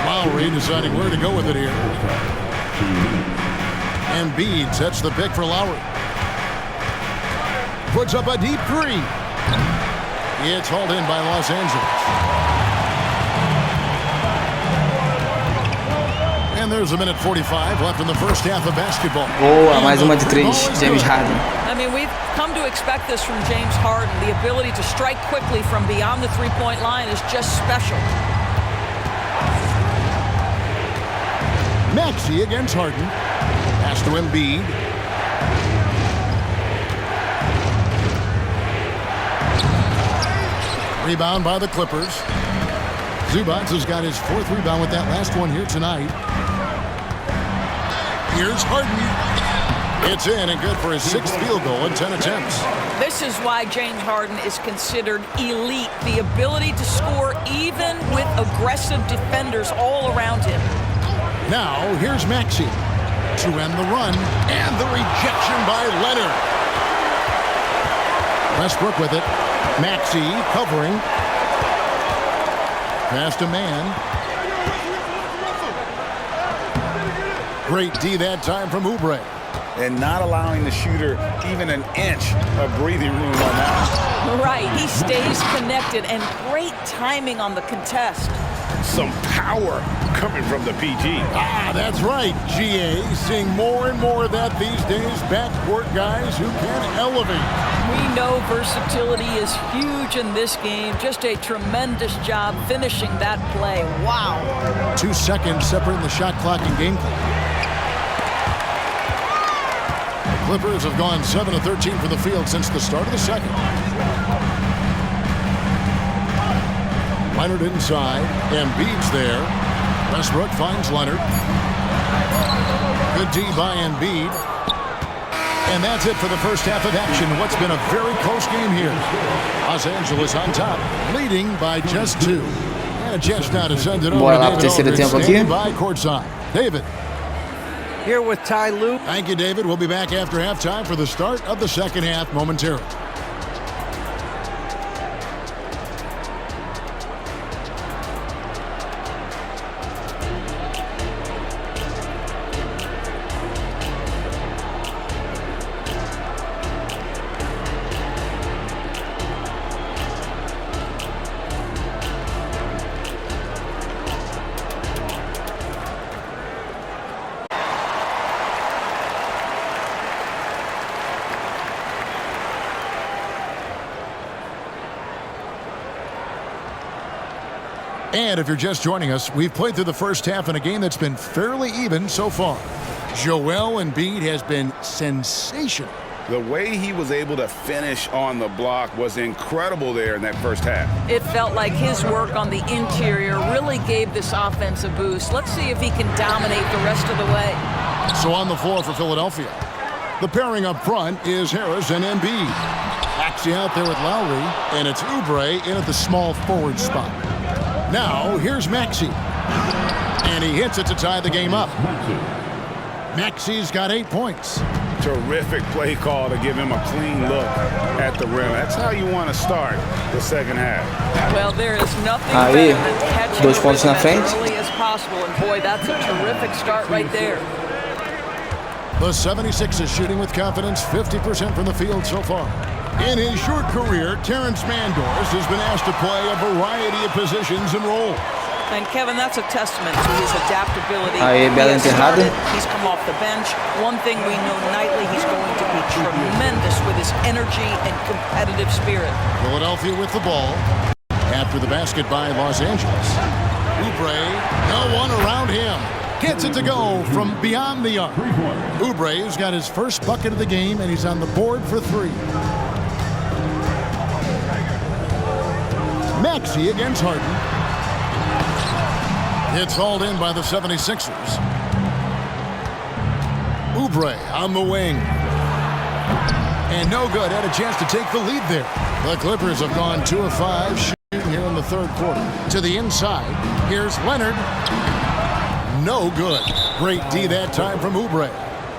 Lowry deciding where to go with it here. Embiid sets the pick for Lowry. Puts up a deep three. It's hauled in by Los Angeles. And there's a minute 45 left in the first half of basketball. Boa, mais uma de 3, James Harden. I mean, we've come to expect this from James Harden. The ability to strike quickly from beyond the three-point line is just special. Maxey against Harden. Pass to Embiid. Rebound by the Clippers. Zubac has got his 4th rebound with that last one here tonight. Here's Harden. It's in and good for his 6th field goal in 10 attempts. This is why James Harden is considered elite. The ability to score even with aggressive defenders all around him. Now, here's Maxey to end the run, and the rejection by Leonard. Westbrook with it. Maxey covering. Pass to man. Great D that time from Oubre. And not allowing the shooter even an inch of breathing room on that. Right, he stays connected, and great timing on the contest. Some power coming from the PG. Ah, that's right, GA. Seeing more and more of that these days. Backcourt guys who can elevate. We know versatility is huge in this game. Just a tremendous job finishing that play. Wow. 2 seconds separating the shot clock and game clock. The Clippers have gone 7 of 13 from the field since the start of the second. Leonard inside. Embiid's there. Westbrook finds Leonard. Good D by Embiid. And that's it for the first half of action. What's been a very close game here. Los Angeles on top, leading by just 2. And a chance now to send it over Bora lá to pro David terceiro tempo Aldridge, aqui. standing by courtside. David. Here with Ty Lue. Thank you, David. We'll be back after halftime for the start of the second half momentarily. And if you're just joining us, we've played through the first half in a game that's been fairly even so far. Joel Embiid has been sensational. The way he was able to finish on the block was incredible there in that first half. It felt like his work on the interior really gave this offense a boost. Let's see if he can dominate the rest of the way. So on the floor for Philadelphia, the pairing up front is Harris and Embiid. Maxey out there with Lowry, and it's Oubre in at the small forward spot. Now, here's Maxey. And he hits it to tie the game up. Maxey's got 8 points. Terrific play call to give him a clean look at the rim. That's how you want to start the second half. Well, there is nothing Aí, better than catching 2 the pontos rhythm na frente. as early as possible. And boy, that's a terrific start right there. The 76ers shooting with confidence, 50% from the field so far. In his short career, Terrence Mandors has been asked to play a variety of positions and roles. And Kevin, that's a testament to his adaptability. Aí, bela He has enterrada. started, he's come off the bench. One thing we know nightly, he's going to be tremendous with his energy and competitive spirit. Philadelphia with the ball. after the basket by Los Angeles. Oubre, no one around him. Gets it to go from beyond the arc. Oubre has got his first bucket of the game, and he's on the board for 3. Maxey against Harden. It's hauled in by the 76ers. Oubre on the wing. And no good. Had a chance to take the lead there. The Clippers have gone 2 of 5 shooting here in the third quarter. To the inside. Here's Leonard. No good. Great D that time from Oubre.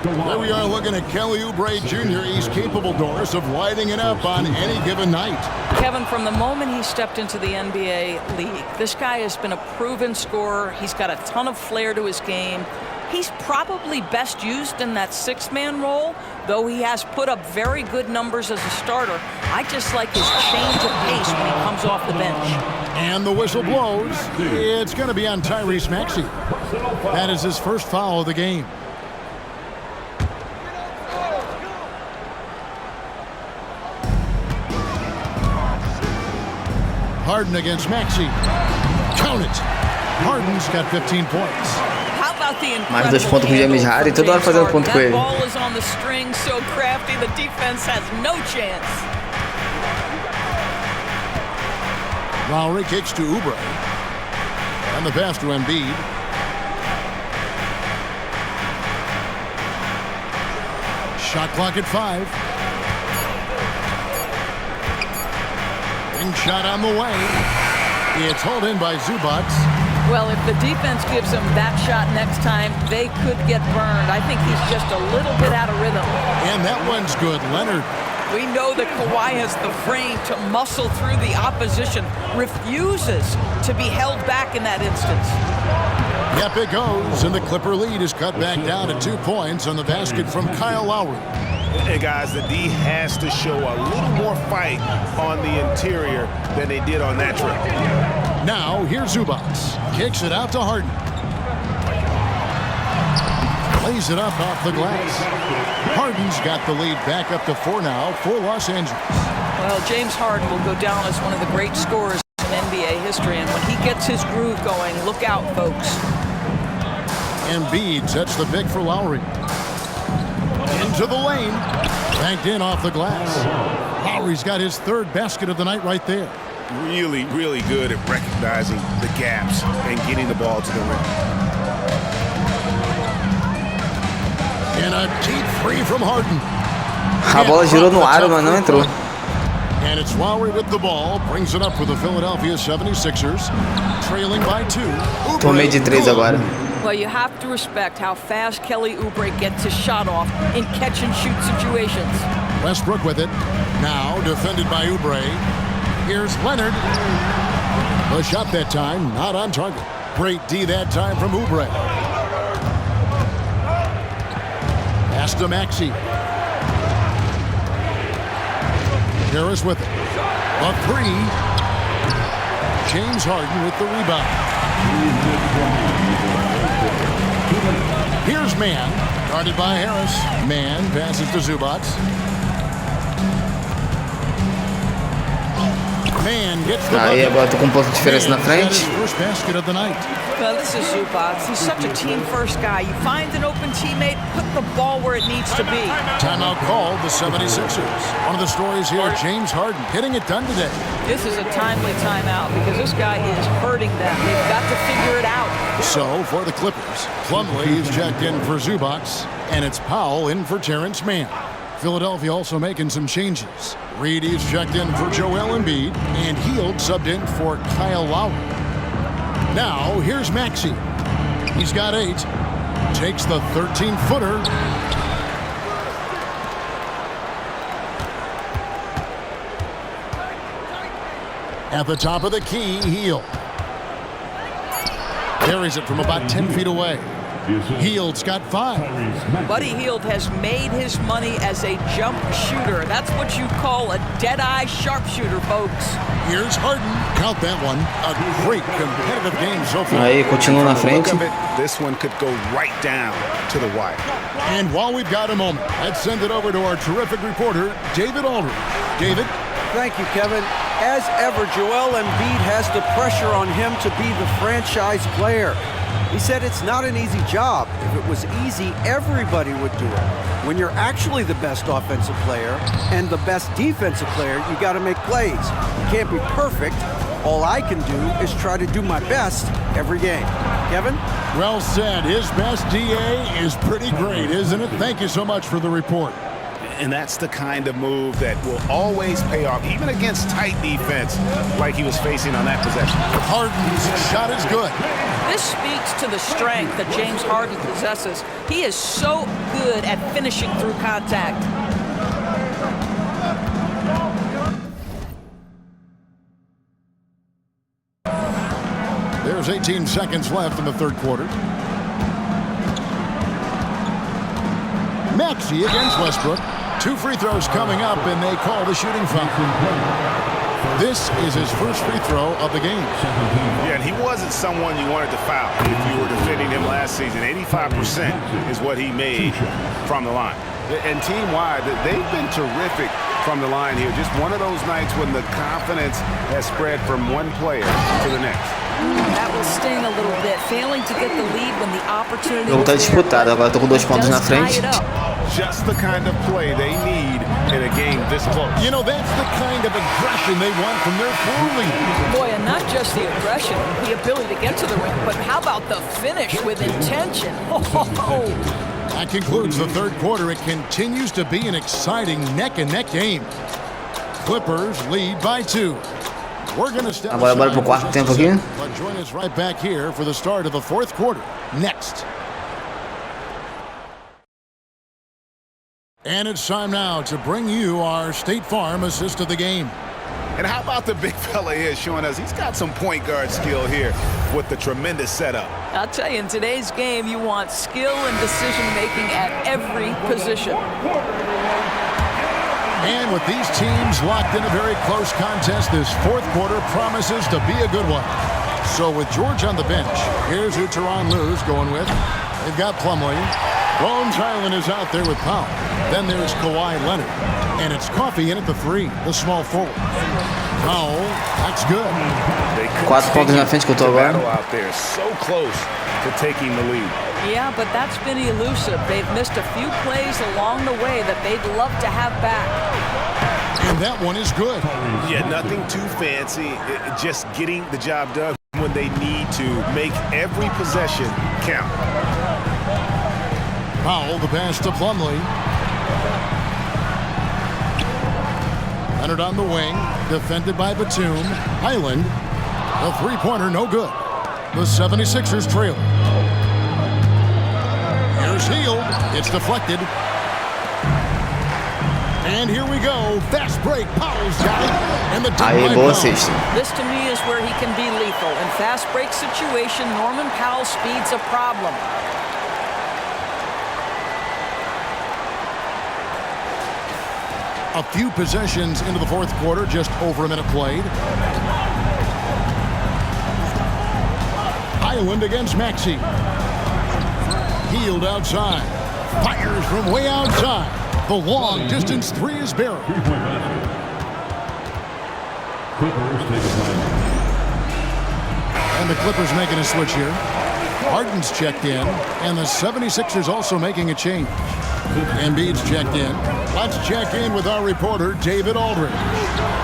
There we are looking at Kelly Oubre Jr. He's capable, Doris, of lighting it up on any given night. Kevin, from the moment he stepped into the NBA league, this guy has been a proven scorer. He's got a ton of flair to his game. He's probably best used in that 6-man role, though he has put up very good numbers as a starter. I just like his change of pace when he comes off the bench. And the whistle blows. It's going to be on Tyrese Maxey. That is his first foul of the game. Harden against Maxey. Count it. Harden's got 15 points. Mais 2 pontos com o James Harden, toda hora fazendo ponto com ele. That ball is on the string, so crafty, the defense has no chance. Lowry kicks to Oubre. And the pass to Embiid. Shot clock at 5. Ring shot on the way. It's hauled in by Zubac. Well, if the defense gives him that shot next time, they could get burned. I think he's just a little bit out of rhythm. And that one's good. Leonard. We know that Kawhi has the frame to muscle through the opposition, refuses to be held back in that instance. Yep, it goes, and the Clipper lead is cut back down to 2 points on the basket from Kyle Lowry. Hey, guys, the D has to show a little more fight on the interior than they did on that trip. Now, here's Zubac. Kicks it out to Harden. Lays it up off the glass. Harden's got the lead back up to 4 now for Los Angeles. Well, James Harden will go down as one of the great scorers in NBA history, and when he gets his groove going, look out, folks. Embiid sets the pick for Lowry. Into the lane. Banked in off the glass. Lowry's got his 3rd basket of the night right there. Really, really good at recognizing the gaps and getting the ball to the rim. And a deep 3 from Harden. A bola girou no aro, mas não entrou. And it's Lowry with the ball. Brings it up for the Philadelphia 76ers. Trailing by 2. Tomei de 3 agora. Well, you have to respect how fast Kelly Oubre gets his shot off in catch-and-shoot situations. Westbrook with it. Now defended by Oubre. Here's Leonard. The shot that time, not on target. Great D that time from Oubre. Pass to Maxey. Harris with it. A 3. James Harden with the rebound. Here's Mann. Guarded by Harris. Mann passes to Zubac. Aí agora tô com um ponto de diferença na frente. Well, this is Zubac. He's such a team-first guy. You find an open teammate, put the ball where it needs to be. Timeout called the 76ers. One of the stories here, James Harden getting it done today. This is a timely timeout because this guy is hurting them. They've got to figure it out. So, for the Clippers, Plumlee is checked in for Zubac, and it's Powell in for Terrence Mann. Philadelphia also making some changes. Reed is checked in for Joel Embiid, and Hield subbed in for Kyle Lowry. Now, here's Maxey. He's got 8. Takes the 13-footer. At the top of the key, Hield. Carries it from about 10 feet away. Hield's got 5. Buddy Hield has made his money as a jump shooter. That's what you call a dead-eye sharpshooter, folks. Here's Harden. Count that one. A great competitive game so far. Aí, continua na frente. This one could go right down to the wire. And while we've got a moment, let's send it over to our terrific reporter, David Aldridge. David? Thank you, Kevin. As ever, Joel Embiid has the pressure on him to be the franchise player. He said it's not an easy job. If it was easy, everybody would do it. When you're actually the best offensive player and the best defensive player, you got to make plays. You can't be perfect. All I can do is try to do my best every game. Kevin? Well said. His best DA is pretty great, isn't it? Thank you so much for the report. And that's the kind of move that will always pay off, even against tight defense like he was facing on that possession. Harden's shot is good. This speaks to the strength that James Harden possesses. He is so good at finishing through contact. There's 18 seconds left in the third quarter. Maxey against Westbrook. 2 free throws coming up, and they call the shooting foul. This is his first free throw of the game. Yeah, and he wasn't someone you wanted to foul if you were defending him last season. 85% is what he made from the line. And team-wide, they've been terrific from the line here. Just one of those nights when the confidence has spread from one player to the next. That will sting a little bit, failing to get the lead when the opportunity O jogo tá disputado, agora tô com 2 pontos na frente. Just the kind of play they need in a game this close. You know, that's the kind of aggression they want from their floor lead. Boy, and not just the aggression, the ability to get to the ring, but how about the finish with intention? That concludes the third quarter. It continues to be an exciting neck-and-neck game. Clippers lead by 2. We're going to step Agora bora pro quarto tempo aqui. But join us right back here for the start of the fourth quarter. Next. And it's time now to bring you our State Farm assist of the game. And how about the big fella here showing us he's got some point guard skill here with the tremendous setup. I'll tell you, in today's game, you want skill and decision-making at every position. And with these teams locked in a very close contest, this fourth quarter promises to be a good one. So with George on the bench, here's who Tyronn Lue's going with. They've got Plumlee. Bones Highland is out there with Powell. Then there's Kawhi Leonard. And it's Coffey in at the 3, the small forward. Powell, that's good. 4 pontos na frente que eu tô agora. Out there, so close to taking the lead. Yeah, but that's been elusive. They've missed a few plays along the way that they'd love to have back. And that one is good. Yeah, nothing too fancy. Just getting the job done when they need to. Make every possession count. Powell, the pass to Plumlee. Leonard on the wing, defended by Batum. Highland, the three-pointer, no good. The 76ers trail. Here's Hield. It's deflected. And here we go. Fast break. Powell's got it. And the Aí, boa cesta. This to me is where he can be lethal. In fast break situation, Norman Powell's speed's a problem. A few possessions into the fourth quarter, just over a minute played. Highland against Maxey. Hield outside. Fires from way outside. The long distance 3 is buried. And the Clippers making a switch here. Harden's checked in, and the 76ers also making a change. Embiid's checked in. Let's check in with our reporter, David Aldridge.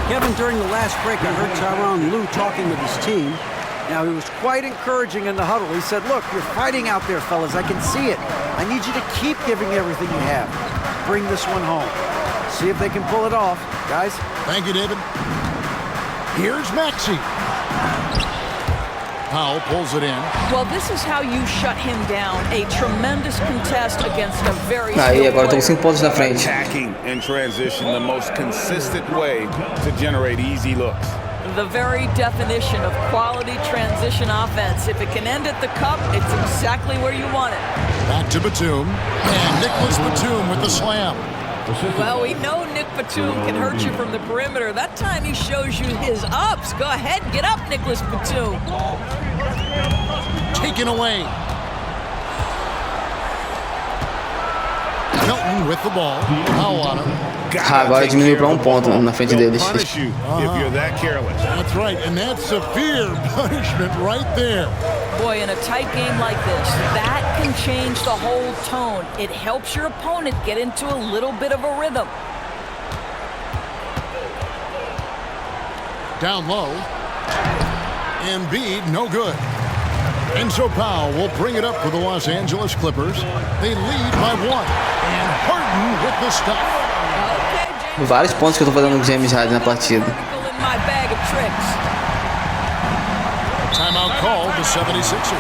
Kevin, during the last break, I heard Tyronn Lue talking with his team. Now, he was quite encouraging in the huddle. He said, look, you're fighting out there, fellas. I can see it. I need you to keep giving everything you have. Bring this one home. See if they can pull it off. Guys? Thank you, David. Here's Maxey. Powell pulls it in. Well, this is how you shut him down. A tremendous contest against a very Aí, agora tô com 5 pontos na frente. Attacking in transition, the most consistent way to generate easy looks. The very definition of quality transition offense. If it can end at the cup, it's exactly where you want it. Back to Batum. And Nicholas Batum with the slam. Well, we know Nick Batum can hurt you from the perimeter. That time he shows you his ups. Go ahead, get up, Nicholas Batum. Taken away. Milton with the ball. Powell on him. Agora diminuiu para 1 ponto na frente deles. Punish you if you're that careless. That's right, and that's severe punishment right there. Boy, in a tight game like this, that can change the whole tone. It helps your opponent get into a little bit of a rhythm. Down low. Embiid, no good. And so Powell will bring it up for the Los Angeles Clippers. They lead by 1. And Harden with the stuff. Vários pontos que eu tô fazendo com o James Harden na partida. Timeout called the 76ers.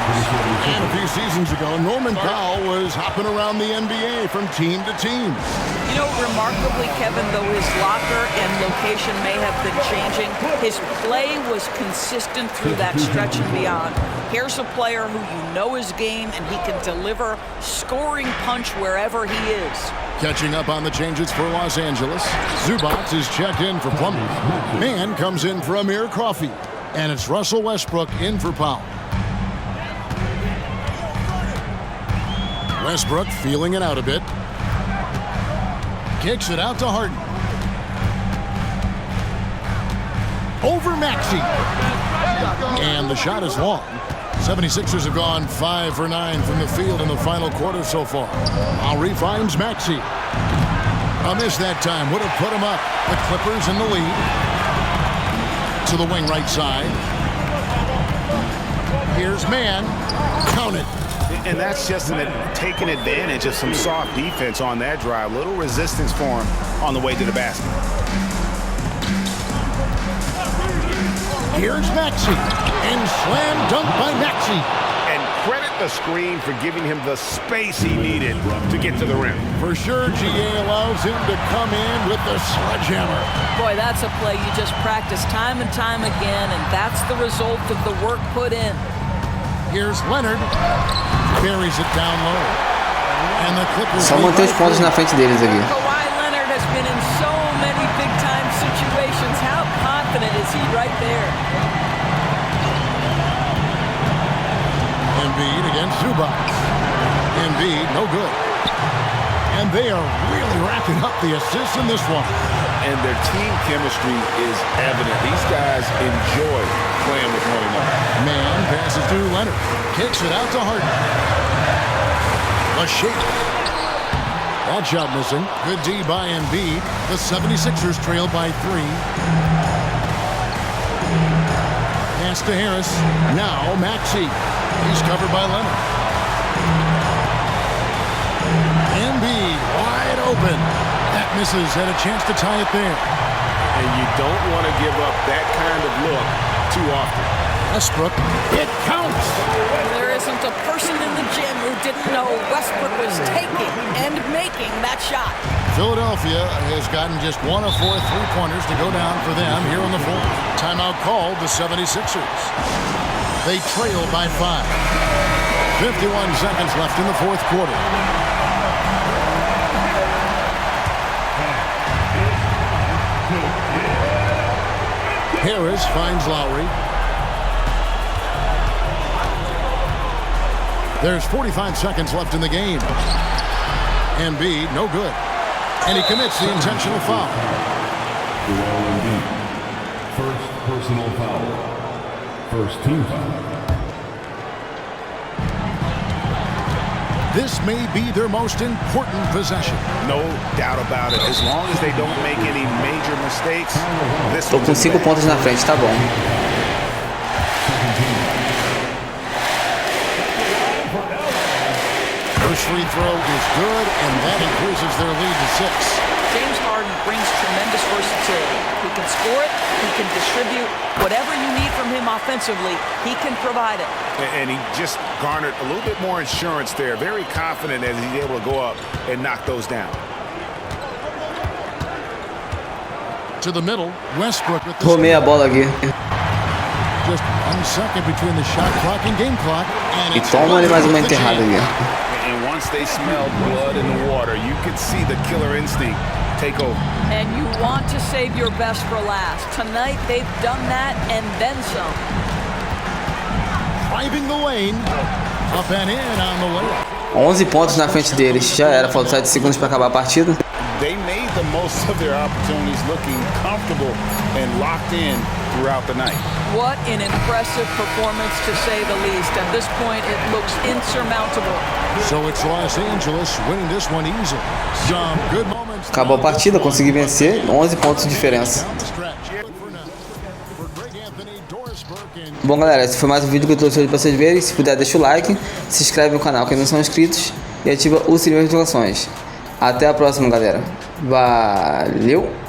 And a few seasons ago, Norman Powell was hopping around the NBA from team to team. You know, remarkably, Kevin, though his locker and location may have been changing, his play was consistent through that stretch and beyond. Here's a player who you know his game, and he can deliver scoring punch wherever he is. Catching up on the changes for Los Angeles, Zubac is checked in for Plumlee. Man comes in for Amir Coffey. And it's Russell Westbrook in for Powell. Westbrook feeling it out a bit. Kicks it out to Harden. Over Maxey. And the shot is long. 76ers have gone 5 for 9 from the field in the final quarter so far. Lowry finds Maxey. A miss that time would have put him up. The Clippers in the lead. To the wing right side. Here's Man. Count it. And that's just taking advantage of some soft defense on that drive. Little resistance for him on the way to the basket. Here's Maxey. And slam dunk by Maxey. And credit the screen for giving him the space he needed to get to the rim. For sure, GA allows him to come in with the sledgehammer. Boy, that's a play you just practice time and time again, and that's the result of the work put in. Here's Leonard. Carries it down low. And the Clippers. Só manter os pontos na frente deles aqui. Kawhi Leonard has been in so many big-time situations. How confident is he right there? Embiid against Zubac. Embiid, no good. And they are really racking up the assists in this one. And their team chemistry is evident. These guys enjoy playing with one another. Man passes to Leonard. Kicks it out to Harden. A shake. That shot missing. Good D by Embiid. The 76ers trail by 3. Pass to Harris. Now Maxey. He's covered by Leonard. Embiid wide open. That misses. Had a chance to tie it there. And you don't want to give up that kind of look too often. Westbrook. It counts. There isn't a person in the gym who didn't know Westbrook was taking and making that shot. Philadelphia has gotten just 1 of 4 3-pointers to go down for them here on the floor. Timeout called the 76ers. They trail by 5. 51 seconds left in the fourth quarter. Harris finds Lowry. There's 45 seconds left in the game. Embiid, no good. And he commits the intentional foul. First personal foul. First team foul. This may be their most important possession. No doubt about it. As long as they don't make any major mistakes. Tô com 5 pontos na frente, tá bom. First free throw is good, and that increases their lead to 6. James Harden brings tremendous versatility. He can score it, he can distribute. Whatever you need from him offensively, he can provide it. And he just garnered a little bit more insurance there. Very confident as he's able to go up and knock those down. To the middle, Westbrook with the Tomei a bola aqui. just 1 second between the shot clock and game clock. And E toma ele mais uma enterrada aqui. And once they smelled blood in the water, you could see the killer instinct take over. And you want to save your best for last. Tonight, they've done that and then some. Driving the lane, up and in on the layup. 11 pontos na frente deles. Já era, falta 7 segundos para acabar a partida. they made the most of their opportunities, looking comfortable and locked in throughout the night. What an impressive performance, to say the least. At this point, it looks insurmountable. So it's Los Angeles winning this one easily. Some good moments. Acabou a partida, consegui vencer, 11 pontos de diferença. Bom, galera, esse foi mais um vídeo que eu trouxe hoje pra vocês verem. Se puder, deixa o like, se inscreve no canal quem não são inscritos e ativa o sininho de notificações. Até a próxima, galera. Valeu!